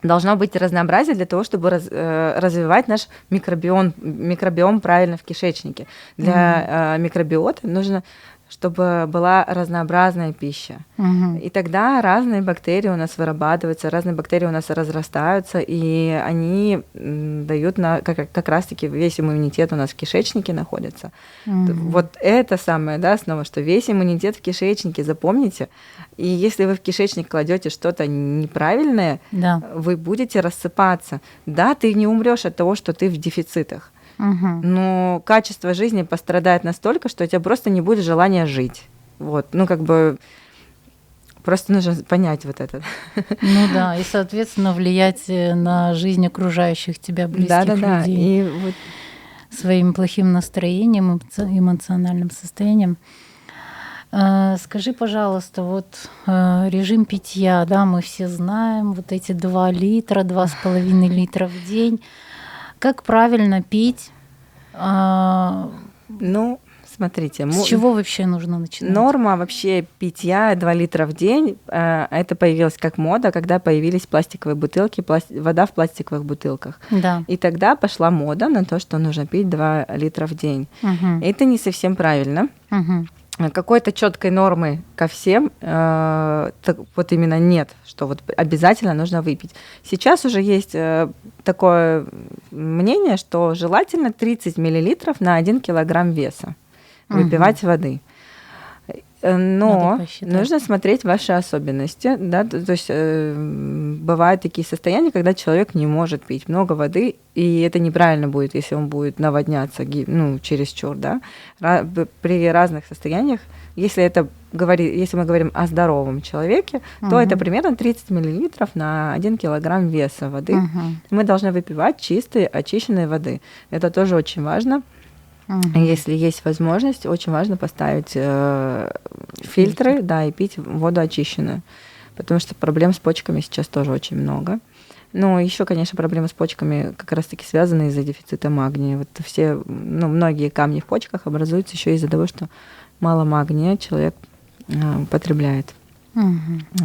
Должно быть разнообразие для того, чтобы развивать наш микробиом правильно в кишечнике. Для микробиота нужно, чтобы была разнообразная пища. И тогда разные бактерии у нас вырабатываются, разные бактерии у нас разрастаются, и они дают как раз-таки весь иммунитет у нас в кишечнике находится. Вот это самое, да, основа, что весь иммунитет в кишечнике, запомните. И если вы в кишечник кладете что-то неправильное, вы будете рассыпаться. Да, ты не умрешь от того, что ты в дефицитах. Но качество жизни пострадает настолько, что у тебя просто не будет желания жить. Вот, просто нужно понять вот это. Ну да, и, соответственно, влиять на жизнь окружающих тебя близких людей. И вот своим плохим настроением, эмоциональным состоянием. Скажи, пожалуйста, вот режим питья, да, мы все знаем, вот эти 2 литра, 2,5 литра в день. Как правильно пить? Ну, смотрите. С чего вообще нужно начинать? Норма вообще питья 2 литра в день. Это появилось как мода, когда появились пластиковые бутылки, вода в пластиковых бутылках. Да. И тогда пошла мода на то, что нужно пить 2 литра в день. Это не совсем правильно. Какой-то четкой нормы ко всем вот именно нет, что вот обязательно нужно выпить. Сейчас уже есть такое мнение, что желательно 30 миллилитров на 1 килограмм веса выпивать воды. Но нужно смотреть ваши особенности, да, то есть бывают такие состояния, когда человек не может пить много воды, и это неправильно будет, если он будет наводняться, чересчур, да. При разных состояниях, если мы говорим о здоровом человеке, то это примерно 30 миллилитров на 1 килограмм веса воды. Мы должны выпивать чистой, очищенной воды. Это тоже очень важно. Если есть возможность, очень важно поставить фильтры, да, и пить воду очищенную, потому что проблем с почками сейчас тоже очень много. Но еще, конечно, проблемы с почками как раз-таки связаны из-за дефицита магния. Вот многие камни в почках образуются еще из-за того, что мало магния человек потребляет.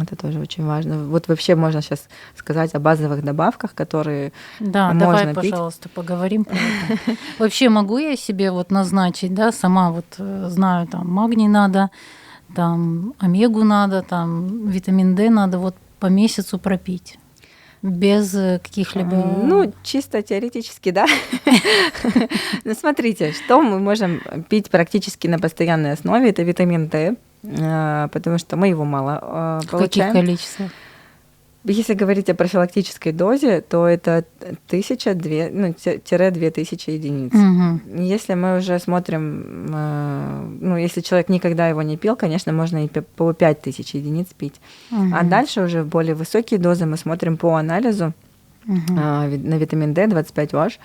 Это тоже очень важно. Вот вообще можно сейчас сказать о базовых добавках, которые можно давай, пить. Пожалуйста, поговорим про это. Вообще могу я себе вот назначить, да, сама вот знаю, там магний надо, там омегу надо, там витамин D надо, вот по месяцу пропить? Без каких-либо... Ну, чисто теоретически, да. Ну, смотрите, что мы можем пить практически на постоянной основе, это витамин D, потому что мы его мало получаем. В каких количествах? Если говорить о профилактической дозе, то это 1000-2000 единиц. Угу. Если мы уже смотрим, ну, если человек никогда его не пил, конечно, можно и по 5000 единиц пить. Угу. А дальше уже более высокие дозы мы смотрим по анализу на витамин D 25 ваш,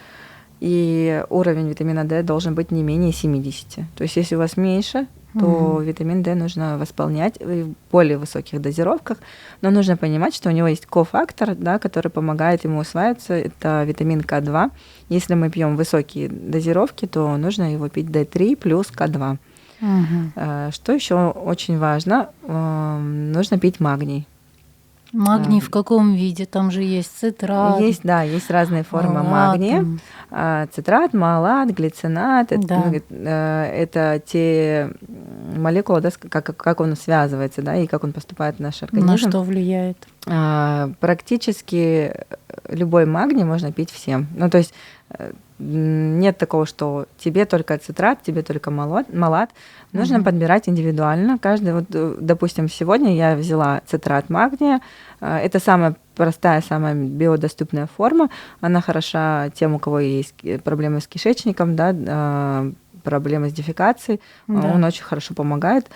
и уровень витамина D должен быть не менее 70. То есть если у вас меньше, то витамин D нужно восполнять в более высоких дозировках, но нужно понимать, что у него есть кофактор, да, который помогает ему усваиваться, это витамин К2. Если мы пьем высокие дозировки, то нужно его пить D3 плюс К2. Что еще очень важно, нужно пить магний. Магний в каком виде? Там же есть цитрат. Есть, да, есть разные формы магния. Цитрат, малат, глицинат. Да. Это те молекулы, да, как он связывается, да, и как он поступает в наш организм. На что влияет? Практически любой магний можно пить всем. Ну, то есть нет такого, что тебе только цитрат, тебе только малат. Нужно подбирать индивидуально. Каждый, вот, допустим, сегодня я взяла цитрат магния. Это самая простая, самая биодоступная форма. Она хороша тем, у кого есть проблемы с кишечником, да, проблемы с дефекацией. Да. Он очень хорошо помогает.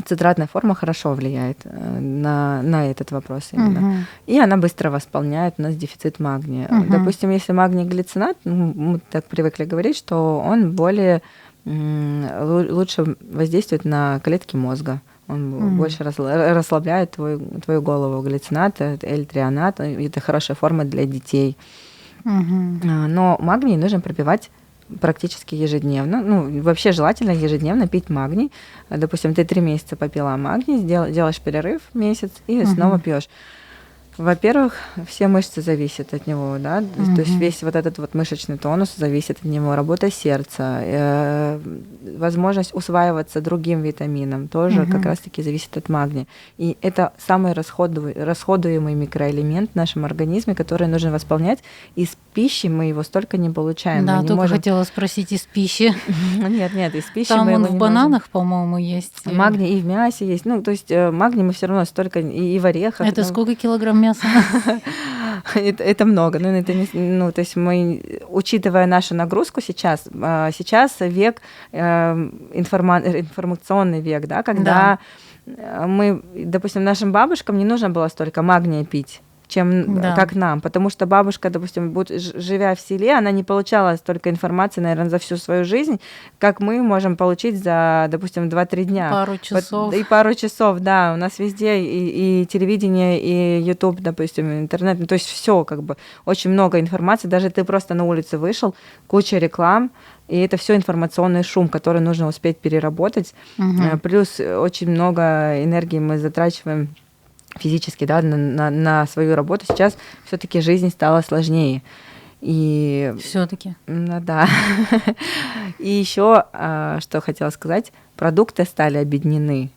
Цитратная форма хорошо влияет на этот вопрос именно. И она быстро восполняет у нас дефицит магния. Допустим, если магний глицинат, мы так привыкли говорить, что он более лучше воздействует на клетки мозга. Он больше расслабляет твою голову. Глицинат, L-трионат, это хорошая форма для детей. Но магний нужно пропивать практически ежедневно. Ну, вообще желательно ежедневно пить магний. Допустим, ты 3 месяца попила магний, делаешь перерыв месяц и снова пьешь. Во-первых, все мышцы зависят от него, да, то есть весь вот этот вот мышечный тонус зависит от него, работа сердца, возможность усваиваться другим витамином тоже как раз-таки зависит от магния. И это самый расходуемый микроэлемент в нашем организме, который нужно восполнять. Из пищи мы его столько не получаем. Да, только хотела спросить, из пищи. Нет, из пищи там мы он его в бананах, по-моему, есть. Магний и в мясе есть. Ну, то есть магний мы все равно столько и в орехах. Это сколько килограмм мяса? Это много. То есть мы, учитывая нашу нагрузку сейчас век, информационный век, да, когда мы, допустим, нашим бабушкам не нужно было столько магния пить, чем как нам, потому что бабушка, допустим, живя в селе, она не получала столько информации, наверное, за всю свою жизнь, как мы можем получить за, допустим, 2-3 дня. Пару часов. И пару часов, да, у нас везде и телевидение, и YouTube, допустим, интернет, то есть все как бы, очень много информации, даже ты просто на улицу вышел, куча реклам, и это все информационный шум, который нужно успеть переработать, плюс очень много энергии мы затрачиваем физически, да, на свою работу. Сейчас все-таки жизнь стала сложнее. И все-таки. Да. И еще, что хотела сказать, продукты стали объединены.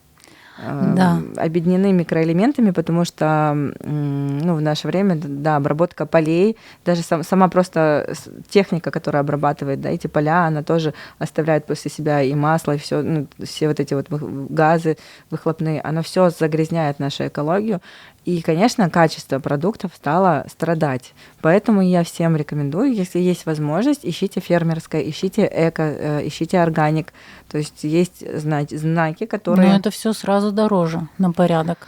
Да. Объединены микроэлементами, потому что в наше время, да, обработка полей, даже сама просто техника, которая обрабатывает, да, эти поля, она тоже оставляет после себя и масло, и все вот эти вот газы выхлопные, оно все загрязняет нашу экологию. И, конечно, качество продуктов стало страдать. Поэтому я всем рекомендую, если есть возможность, ищите фермерское, ищите эко, ищите органик. То есть есть знаки, которые... Но это все сразу дороже на порядок.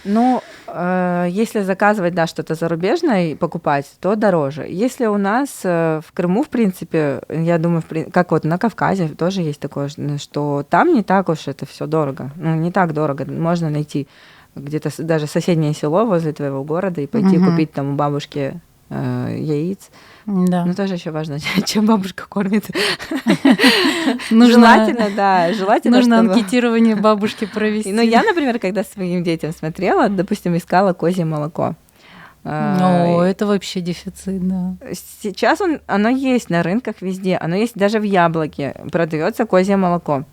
Ну, если заказывать, да, что-то зарубежное и покупать, то дороже. Если у нас в Крыму, в принципе, я думаю, как вот на Кавказе тоже есть такое, что там не так уж это все дорого. Ну, не так дорого. Можно найти где-то даже соседнее село возле твоего города и пойти купить там у бабушки яиц. Да. Но тоже еще важно, чем бабушка кормит. Желательно, да. Нужно анкетирование бабушки провести. Ну, я, например, когда своим детям смотрела, допустим, искала козье молоко. Это вообще дефицит, да. Сейчас оно есть на рынках везде, оно есть даже в Яблоке, продается козье молоко.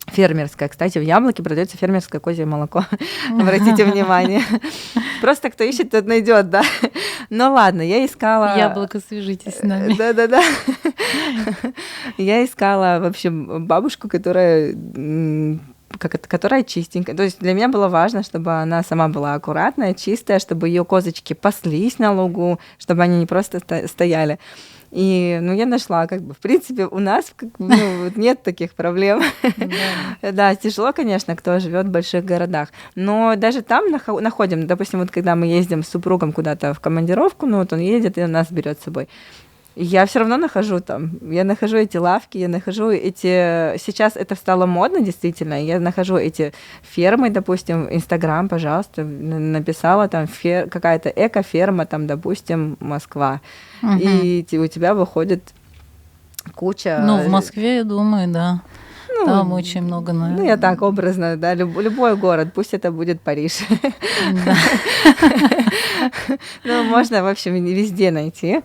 Фермерское. Кстати, в Яблоке продается фермерское козье молоко. Обратите внимание. Просто кто ищет, тот найдет, да. Ну ладно, я искала... Яблоко, свяжитесь с нами. Да-да-да. Я искала, в общем, бабушку, которая чистенькая. То есть для меня было важно, чтобы она сама была аккуратная, чистая, чтобы ее козочки паслись на лугу, чтобы они не просто стояли. И, я нашла, в принципе, у нас нет таких проблем. Да, тяжело, конечно, кто живет в больших городах. Но даже там находим, допустим, вот когда мы ездим с супругом куда-то в командировку, он едет и нас берет с собой. Я все равно нахожу там. Я нахожу эти лавки, я нахожу эти... Сейчас это стало модно, действительно. Я нахожу эти фермы, допустим, Инстаграм, пожалуйста, написала там какая-то эко-ферма, там, допустим, Москва. И у тебя выходит куча... в Москве, я думаю, да. Там очень много, наверное. Я так образно, да, любой город, пусть это будет Париж. Можно, в общем, везде найти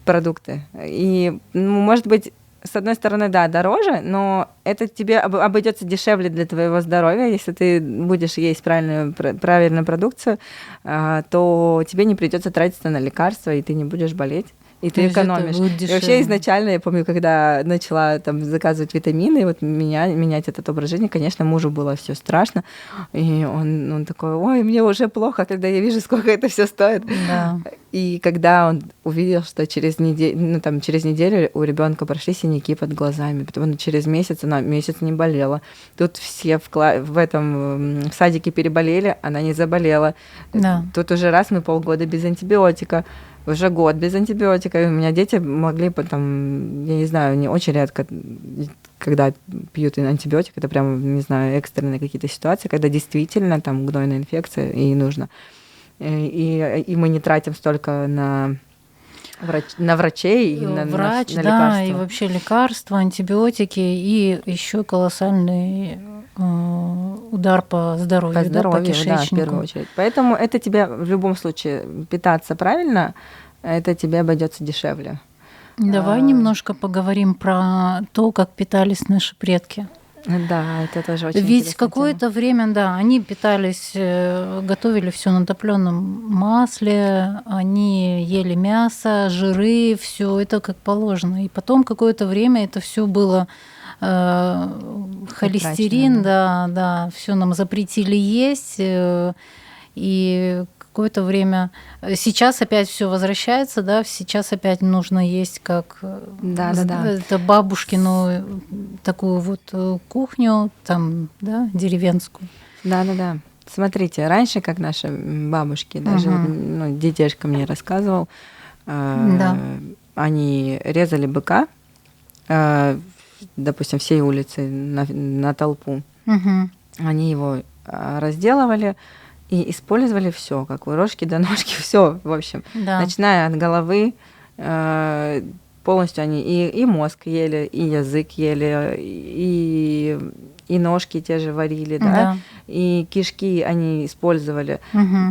продукты. И, может быть, с одной стороны, да, дороже, но это тебе обойдется дешевле для твоего здоровья. Если ты будешь есть правильную продукцию, то тебе не придется тратиться на лекарства, и ты не будешь болеть. И ты экономишь. И вообще изначально, я помню, когда начала там заказывать витамины, вот менять этот образ жизни, конечно, мужу было все страшно. И он такой: ой, мне уже плохо, когда я вижу, сколько это все стоит. Да. И когда он увидел, что через неделю у ребенка прошли синяки под глазами, потом через месяц она месяц не болела. Тут все в садике переболели, она не заболела. Да. Тут уже раз мы полгода без антибиотика. Уже год без антибиотика. И у меня дети могли потом, я не знаю, не очень редко, когда пьют антибиотик, это прям, не знаю, экстренные какие-то ситуации, когда действительно там гнойная инфекция и нужно. И мы не тратим столько на врачей и на лекарства. И вообще лекарства, антибиотики, и еще колоссальный удар по здоровью, по кишечнику. Да, в первую очередь. Поэтому это тебе в любом случае питаться правильно, это тебе обойдется дешевле. Давай немножко поговорим про то, как питались наши предки. Да, это тоже очень Ведь интересная какое-то тема. время, да, они питались, готовили все на топленом масле, они ели мясо, жиры, все это как положено. И потом какое-то время это все было холестерин, да, все нам запретили есть, и какое-то время сейчас опять все возвращается, да, сейчас опять нужно есть как это бабушкину такую вот кухню, там, да, деревенскую. Да. Смотрите, раньше, как наши бабушки, даже дедушка мне рассказывал, они резали быка, допустим, всей улицы на толпу. Они его разделывали и использовали все, как у рожки до ножки, все, в общем, начиная от головы, полностью они и мозг ели, и язык ели, и ножки те же варили, да, и кишки они использовали.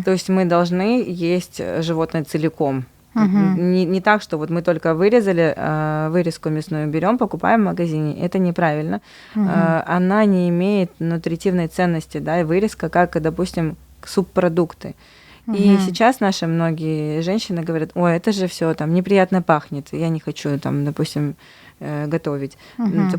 То есть мы должны есть животное целиком. Не так, что вот мы только вырезали, вырезку мясную берем, покупаем в магазине. Это неправильно. Она не имеет нутритивной ценности, да, и вырезка, как, допустим, субпродукты. И сейчас наши многие женщины говорят: ой, это же все там неприятно пахнет, я не хочу там, допустим, готовить.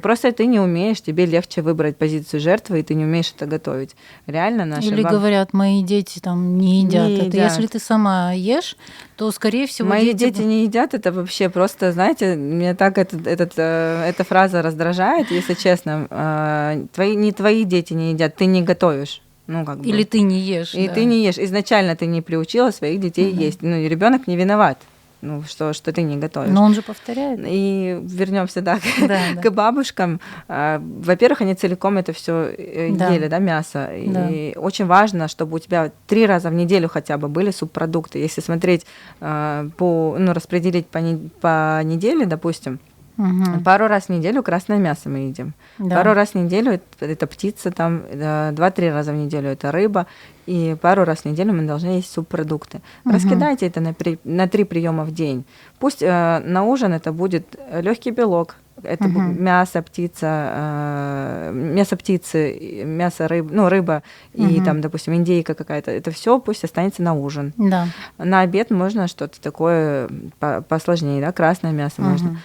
Просто ты не умеешь, тебе легче выбрать позицию жертвы, и ты не умеешь это готовить. Реально наши Или говорят: мои дети там не едят. Это если ты сама ешь, то, скорее всего, мои дети не едят, это вообще просто, знаете, меня так эта фраза раздражает, если честно. Не твои дети не едят, ты не готовишь. Или ты не ешь. И ты не ешь. Изначально ты не приучила своих детей есть. И ребенок не виноват, что ты не готовишь. Но он же повторяет. И вернемся к бабушкам. Во-первых, они целиком это все ели, да, мясо. И очень важно, чтобы у тебя 3 раза в неделю хотя бы были субпродукты. Если смотреть распределить по неделе, допустим, пару раз в неделю красное мясо мы едим. Пару раз в неделю это птица, там 2-3 раза в неделю это рыба, и пару раз в неделю мы должны есть субпродукты. Раскидайте это на 3 приема в день. Пусть на ужин это будет легкий белок, это мясо, птица, мясо птицы, мясо рыбы, ну, рыба и там, допустим, индейка какая-то, это все пусть останется на ужин. Да. На обед можно что-то такое посложнее, да, красное мясо можно.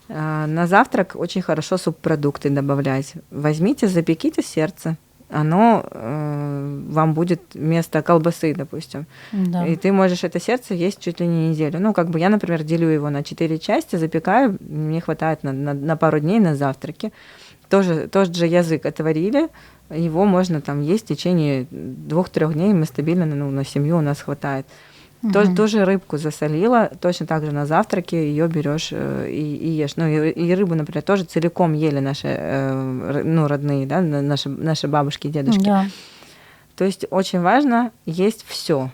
На завтрак очень хорошо субпродукты добавлять. Возьмите, запеките сердце. Оно вам будет вместо колбасы, допустим. Да. И ты можешь это сердце есть чуть ли не неделю. Ну, как бы я, например, делю его на 4 части, запекаю, мне хватает на пару дней на завтраки. Тот же язык отварили, его можно там есть в течение 2-3 дней, мы стабильно, ну, на семью у нас хватает. Тоже рыбку засолила, точно так же на завтраке ее берешь и ешь. Ну, и рыбу, например, тоже целиком ели наши ну, родные, да, наши бабушки и дедушки. Да. То есть очень важно есть все.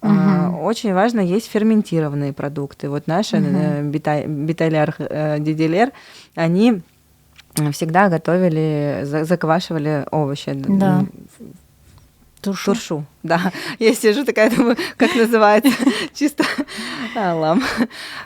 Очень важно есть ферментированные продукты. Вот наши Битайлер, Диделер, они всегда готовили, заквашивали овощи. Да. Туршу, да. Я сижу такая, думаю, как называется, чисто лам.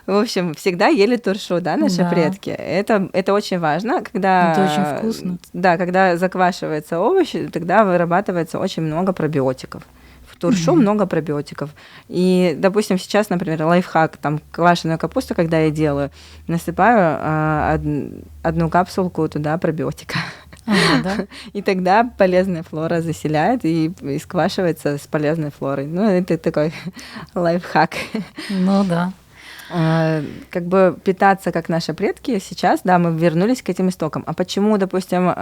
В общем, всегда ели туршу, да, наши предки. Это очень важно, когда... Это очень вкусно. Да, когда заквашивается овощ, тогда вырабатывается очень много пробиотиков. В туршу много пробиотиков. И, допустим, сейчас, например, лайфхак, там, квашеную капусту, когда я делаю, насыпаю одну капсулку туда пробиотика. Да? И тогда полезная флора заселяет и сквашивается с полезной флорой. Ну, это такой лайфхак. Ну да. Как бы питаться, как наши предки сейчас, да, мы вернулись к этим истокам. А почему, допустим,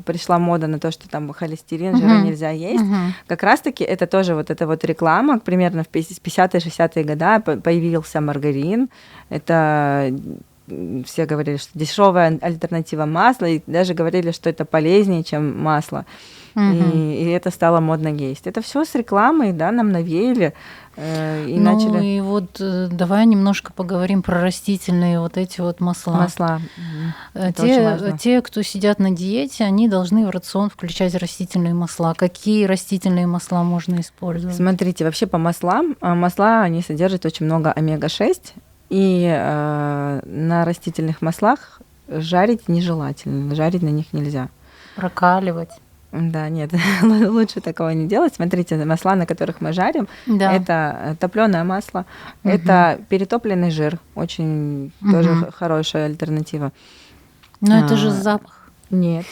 пришла мода на то, что там холестерин, жиры нельзя есть? Как раз-таки это тоже вот эта вот реклама, примерно в 50-60-е годы появился маргарин. Это... Все говорили, что дешевая альтернатива масла, и даже говорили, что это полезнее, чем масло. И это стало модно есть. Это все с рекламой, да, нам навеяли. И начали... и вот давай немножко поговорим про растительные вот эти вот масла. Масла. Те, кто сидят на диете, они должны в рацион включать растительные масла. Какие растительные масла можно использовать? Смотрите, вообще по маслам, масла, они содержат очень много омега-6, и на растительных маслах жарить нежелательно, жарить на них нельзя. Прокаливать. Да, нет, лучше такого не делать. Смотрите, масла, на которых мы жарим, это топленое масло, это перетопленный жир, очень тоже хорошая альтернатива. Но это же запах. Нет,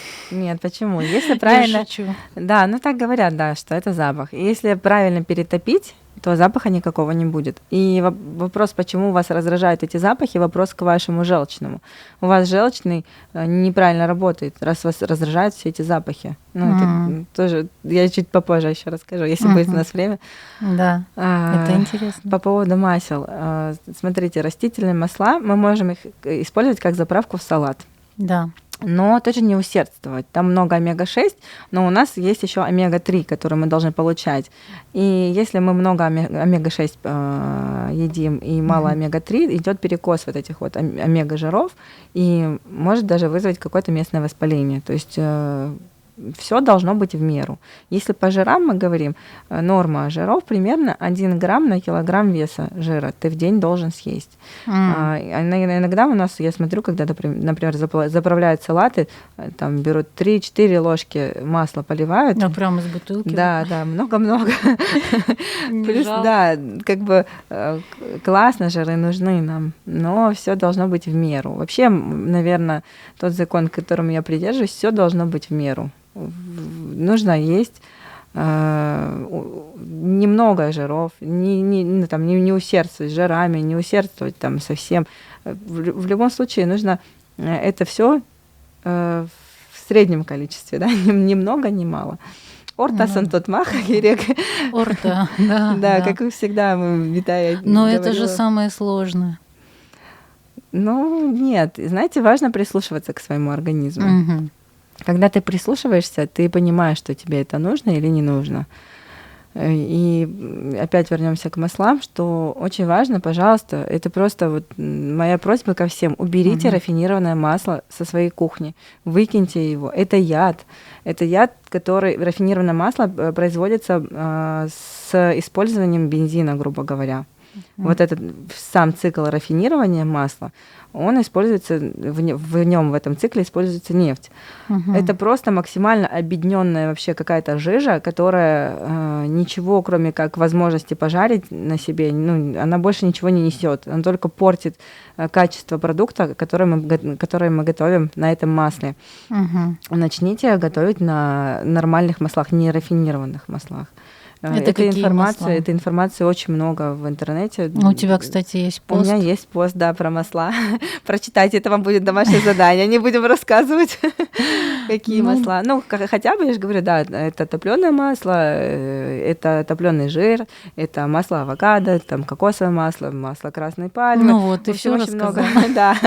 почему? Если правильно... Я шучу. Да, ну так говорят, да, что это запах. И если правильно перетопить, то запаха никакого не будет. И вопрос, почему у вас раздражают эти запахи, вопрос к вашему желчному. У вас желчный неправильно работает, раз вас раздражают все эти запахи. Ну, это тоже, я чуть попозже еще расскажу, если будет у нас время. Да, это интересно. По поводу масел. Смотрите, растительные масла, мы можем их использовать как заправку в салат. Да. Но тоже не усердствовать. Там много омега-6, но у нас есть еще омега-3, которые мы должны получать. И если мы много омега-6 едим и мало омега-3, идет перекос вот этих вот омега-жиров и может даже вызвать какое-то местное воспаление. То есть все должно быть в меру. Если по жирам мы говорим, норма жиров примерно 1 грамм на килограмм веса жира ты в день должен съесть. Иногда у нас, я смотрю, когда, например, заправляют салаты, там берут 3-4 ложки масла, поливают. Да, прямо из бутылки. Да, много-много. Плюс, да, как бы классно, жиры нужны нам, но все должно быть в меру. Вообще, наверное, тот закон, к которому я придерживаюсь, все должно быть в меру. Нужно есть немного жиров, не усердствовать с жирами, не усердствовать там совсем. В любом случае нужно это все в среднем количестве, да, ни много, ни мало. Орта сантотмах, Герек. Орта, да. Да, как вы всегда, Витая. Но это же самое сложное. Ну, нет. Знаете, важно прислушиваться к своему организму. Когда ты прислушиваешься, ты понимаешь, что тебе это нужно или не нужно. И опять вернемся к маслам, что очень важно, пожалуйста, это просто вот моя просьба ко всем: уберите рафинированное масло со своей кухни, выкиньте его. Это яд. Это яд, который, рафинированное масло производится с использованием бензина, грубо говоря. Вот этот сам цикл рафинирования масла, он используется, в нем в этом цикле используется нефть. Это просто максимально обедненная вообще какая-то жижа, которая ничего, кроме как возможности пожарить на себе, ну, она больше ничего не несет. Она только портит качество продукта, который мы готовим на этом масле. Начните готовить на нормальных маслах, не рафинированных маслах. Этой информации очень много в интернете. У тебя, кстати, есть пост. У меня есть пост, да, про масла. Прочитайте, это вам будет домашнее задание. Не будем рассказывать, какие масла. Ну, хотя бы, я же говорю, да, это топленое масло, это топленый жир, это масло авокадо, там кокосовое масло, масло красной пальмы. Ну вот, ты все рассказала. Да,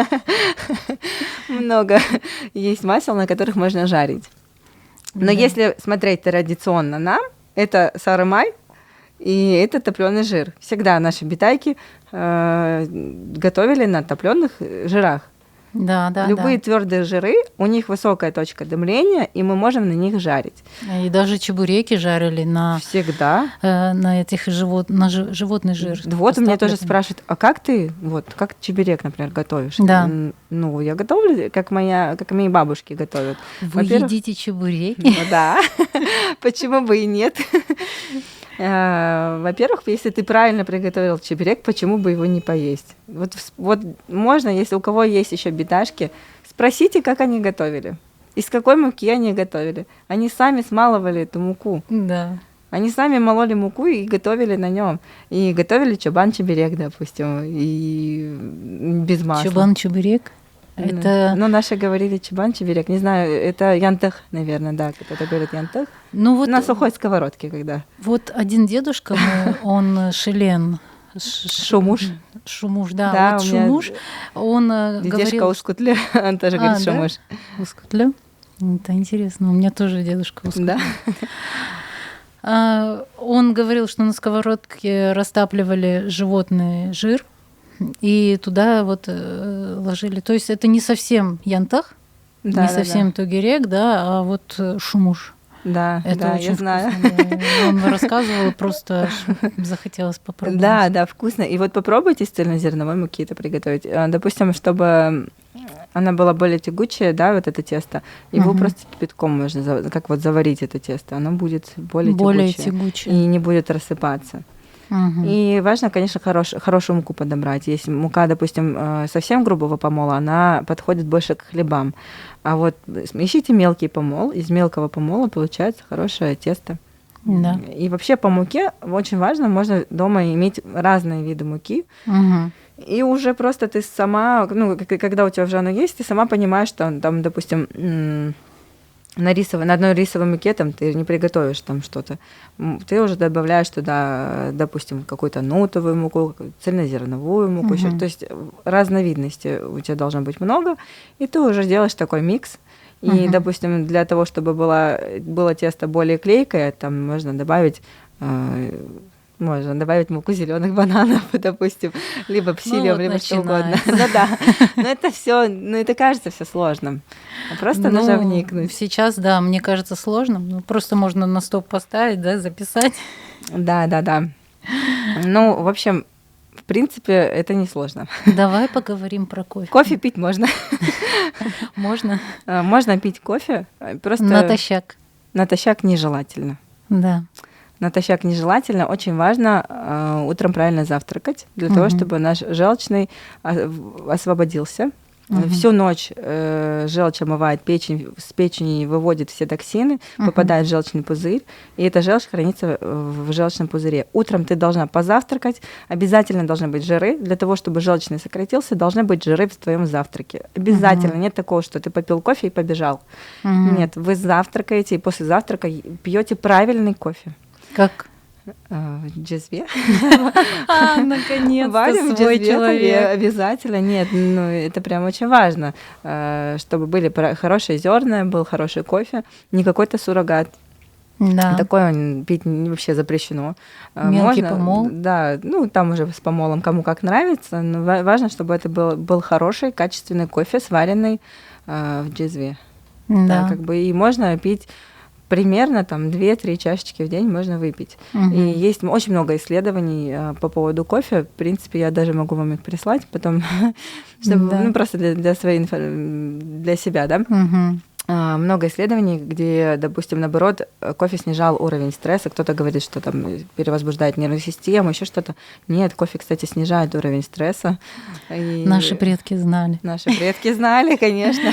много есть масел, на которых можно жарить. Но если смотреть традиционно нам, это сары-май и это топленый жир. Всегда наши битайки готовили на топленых жирах. Да. Любые твердые жиры, у них высокая точка дымления, и мы можем на них жарить. И даже чебуреки жарили на этих животный жир. Вот меня тоже спрашивают, а как ты чебурек, например, готовишь? Да. Ну, я готовлю, как мои бабушки готовят. Вы едите чебуреки? Ну, да. Почему бы и нет? Во-первых, если ты правильно приготовил чебурек, почему бы его не поесть? Вот можно, если у кого есть еще биташки, спросите, как они готовили, из какой муки они готовили. Они сами смалывали эту муку. Да. Они сами мололи муку и готовили на нем. И готовили чабан-чебурек, допустим, и без масла. Чабан-чебурек? Это... Ну, наши говорили чабан-чебурек. Не знаю, это янтых, наверное, да, кто-то говорит янтых. Ну, вот... На сухой сковородке, когда. Вот один дедушка, он шелен. Шумуш. Шумуш, да. Вот Шумуш, он дедушка говорил... Ускутле, он тоже говорит Шумуш. Да? Ускутле? Это интересно, у меня тоже дедушка Ускутле. Да. Он говорил, что на сковородке растапливали животный жир, и туда вот ложили. То есть это не совсем янтах, не совсем тугерек, да, а вот шумуш. Да, это очень я знаю. Вкусно, да. Он рассказывал, просто захотелось попробовать. Да, вкусно. И вот попробуйте из цельнозерновой муки это приготовить. Допустим, чтобы она была более тягучая, да, вот это тесто, его просто кипятком можно, как вот заварить это тесто, оно будет более тягучее и не будет рассыпаться. И важно, конечно, хорошую муку подобрать. Если мука, допустим, совсем грубого помола, она подходит больше к хлебам. А вот ищите мелкий помол, из мелкого помола получается хорошее тесто. Да. И вообще по муке очень важно, можно дома иметь разные виды муки. И уже просто ты сама, ну, когда у тебя уже оно есть, ты сама понимаешь, что там, допустим, на одной рисовой муке там ты не приготовишь там что-то. Ты уже добавляешь туда, допустим, какую-то нутовую муку, цельнозерновую муку, еще. То есть разновидностей у тебя должно быть много, и ты уже делаешь такой микс. И, допустим, для того, чтобы было тесто более клейкое, там можно добавить муку зеленых бананов, допустим, либо псилиум, либо что угодно. Ну да, но это все, это кажется все сложным. Просто нужно вникнуть. Сейчас, да, мне кажется сложным. Просто можно на стоп поставить, да, записать. Да. Ну, в общем, в принципе, это не сложно. Давай поговорим про кофе. Кофе пить можно. Можно? Можно пить кофе. Просто натощак. Натощак нежелательно. Да. Натощак нежелательно. Очень важно утром правильно завтракать, для того, чтобы наш желчный освободился. Всю ночь желчь омывает печень, с печени выводит все токсины, попадает в желчный пузырь, и эта желчь хранится в желчном пузыре. Утром ты должна позавтракать, обязательно должны быть жиры. Для того, чтобы желчный сократился, должны быть жиры в твоем завтраке. Обязательно. Нет такого, что ты попил кофе и побежал. Нет, вы завтракаете, и после завтрака пьете правильный кофе. Как? В джезве. Наконец-то варим свой человек. Обязательно. Нет, это прям очень важно, чтобы были хорошие зерна, был хороший кофе, не какой-то суррогат. Да. Такое пить вообще запрещено. Мелкий помол. Да, там уже с помолом кому как нравится, но важно, чтобы это был хороший, качественный кофе, сваренный в джезве. Да. И можно пить примерно там 2-3 чашечки в день можно выпить. И есть очень много исследований по поводу кофе. В принципе, я даже могу вам их прислать потом, чтобы, ну, просто для себя, да. Много исследований, где, допустим, наоборот, кофе снижал уровень стресса. Кто-то говорит, что там перевозбуждает нервную систему, еще что-то. Нет, кофе, кстати, снижает уровень стресса. И наши предки знали. Наши предки знали, конечно.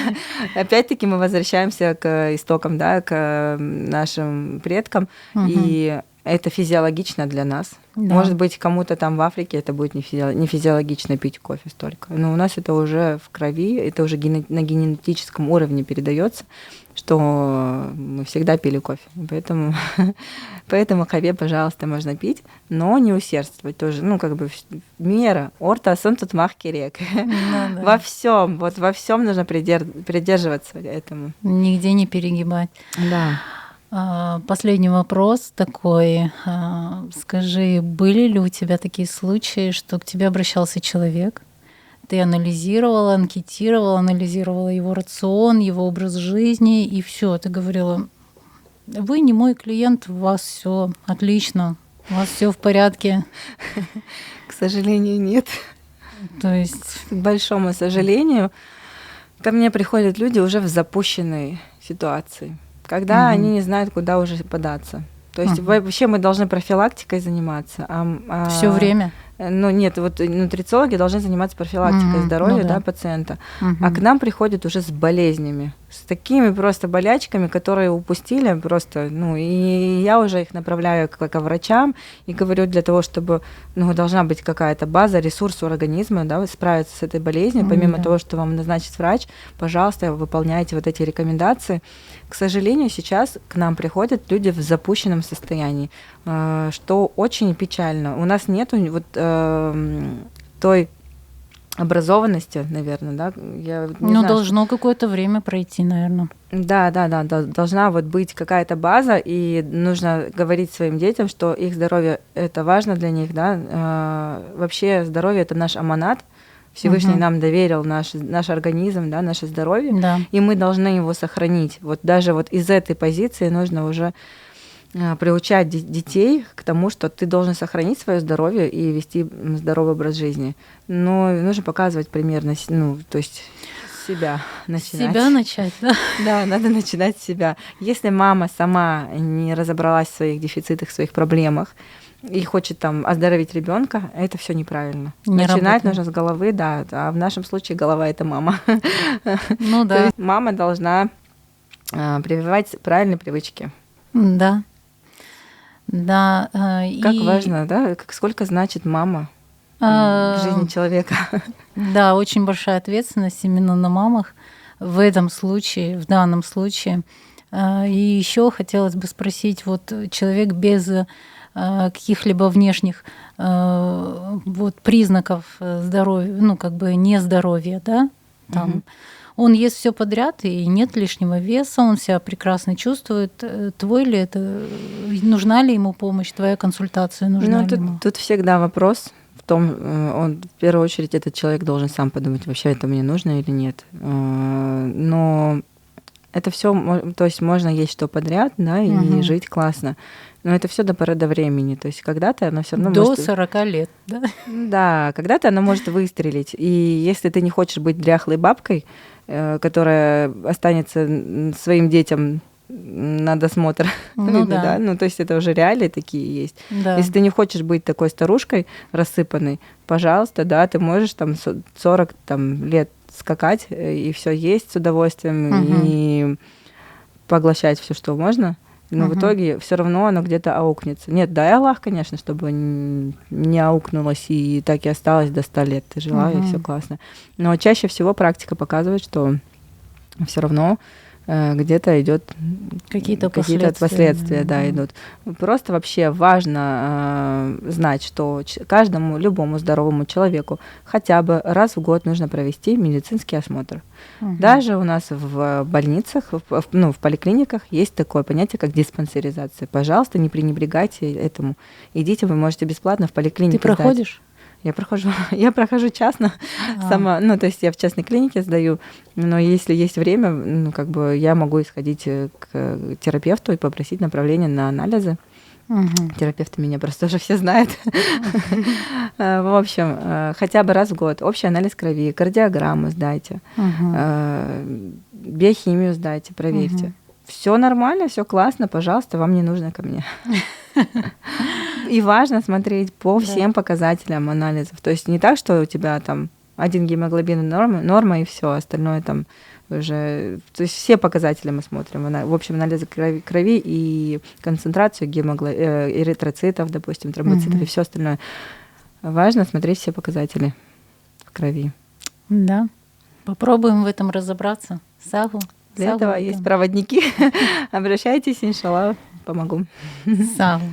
Опять-таки мы возвращаемся к истокам, да, к нашим предкам. И это физиологично для нас. Да. Может быть, кому-то там в Африке это будет не физиологично пить кофе столько. Но у нас это уже в крови, это уже на генетическом уровне передается, что мы всегда пили кофе. Поэтому кофе, пожалуйста, можно пить, но не усердствовать тоже. Ну, как бы мера, орта, сон тут мах керек. Во всем, вот во всем нужно придерживаться этому. Нигде не перегибать. Да. Последний вопрос такой. Скажи, были ли у тебя такие случаи, что к тебе обращался человек, ты анализировала, анализировала его рацион, его образ жизни, и все, ты говорила, вы не мой клиент, у вас все отлично, у вас все в порядке? К сожалению, нет. То есть, к большому сожалению, ко мне приходят люди уже в запущенной ситуации, когда они не знают, куда уже податься. То есть вообще мы должны профилактикой заниматься. Все время? Ну нет, вот нутрициологи должны заниматься профилактикой здоровья, да, пациента. А к нам приходят уже с болезнями, с такими просто болячками, которые упустили просто. Ну и я уже их направляю к врачам и говорю, для того, чтобы должна быть какая-то база, ресурс у организма, да, справиться с этой болезнью. Помимо того, что вам назначит врач, пожалуйста, выполняйте вот эти рекомендации. К сожалению, сейчас к нам приходят люди в запущенном состоянии, что очень печально. У нас нету вот той образованности, наверное, да. Должно какое-то время пройти, наверное. Да, должна вот быть какая-то база, и нужно говорить своим детям, что их здоровье это важно для них, да. Вообще здоровье это наш аманат. Всевышний нам доверил наш организм, да, наше здоровье, и мы должны его сохранить. Вот даже вот из этой позиции нужно уже приучать детей к тому, что ты должен сохранить свое здоровье и вести здоровый образ жизни. Но нужно показывать примерно, то есть себя начинать. Себя начать, да? Да, надо начинать с себя. Если мама сама не разобралась в своих дефицитах, в своих проблемах, и хочет там оздоровить ребенка, это все неправильно. Начинать нужно с головы, да. А в нашем случае голова это мама. Ну да. То есть мама должна прививать правильные привычки. Да. Да. Как важно, да? Сколько значит мама в жизни человека? Да, очень большая ответственность именно на мамах в этом случае, в данном случае. И еще хотелось бы спросить, вот человек без каких-либо внешних вот признаков здоровья, нездоровья, да, там, он ест все подряд, и нет лишнего веса, он себя прекрасно чувствует. Твой ли это, нужна ли ему помощь, твоя консультация нужна ли ему? Тут всегда вопрос в том, в первую очередь этот человек должен сам подумать, вообще это мне нужно или нет. Но это все, то есть можно есть что подряд, да, и жить классно. Но это все до поры до времени. То есть когда-то оно все равно до 40 лет, да? Да, когда-то оно может выстрелить. И если ты не хочешь быть дряхлой бабкой, которая останется своим детям на досмотр, да, то есть это уже реалии такие есть. Да. Если ты не хочешь быть такой старушкой рассыпанной, пожалуйста, да, ты можешь там 40 лет скакать и все есть с удовольствием и поглощать все, что можно. Но в итоге все равно оно где-то аукнется. Нет, дай Аллах, конечно, чтобы не аукнулось и так и осталось до 100 лет. Ты жила, и все классно. Но чаще всего практика показывает, что все равно где-то идет какие-то последствия идут. Просто вообще важно знать, что любому здоровому человеку хотя бы раз в год нужно провести медицинский осмотр. Даже у нас в больницах, в поликлиниках есть такое понятие, как диспансеризация. Пожалуйста, не пренебрегайте этому. Идите, вы можете бесплатно в поликлинике. Ты проходишь? Я прохожу частно сама, ну, то есть я в частной клинике сдаю, но если есть время, ну, как бы я могу исходить к терапевту и попросить направление на анализы. Терапевты меня просто уже все знают. В общем, хотя бы раз в год общий анализ крови, кардиограмму сдайте, биохимию сдайте, проверьте. Все нормально, все классно, пожалуйста, вам не нужно ко мне. И важно смотреть по всем показателям анализов. То есть не так, что у тебя там 1 гемоглобин норма и все, остальное там уже... То есть все показатели мы смотрим. В общем, анализы крови и концентрацию эритроцитов, допустим, тромбоцитов и все остальное. Важно смотреть все показатели в крови. Да. Попробуем в этом разобраться. Сагу. Для этого есть проводники. Обращайтесь, иншаллах, помогу. Сагу.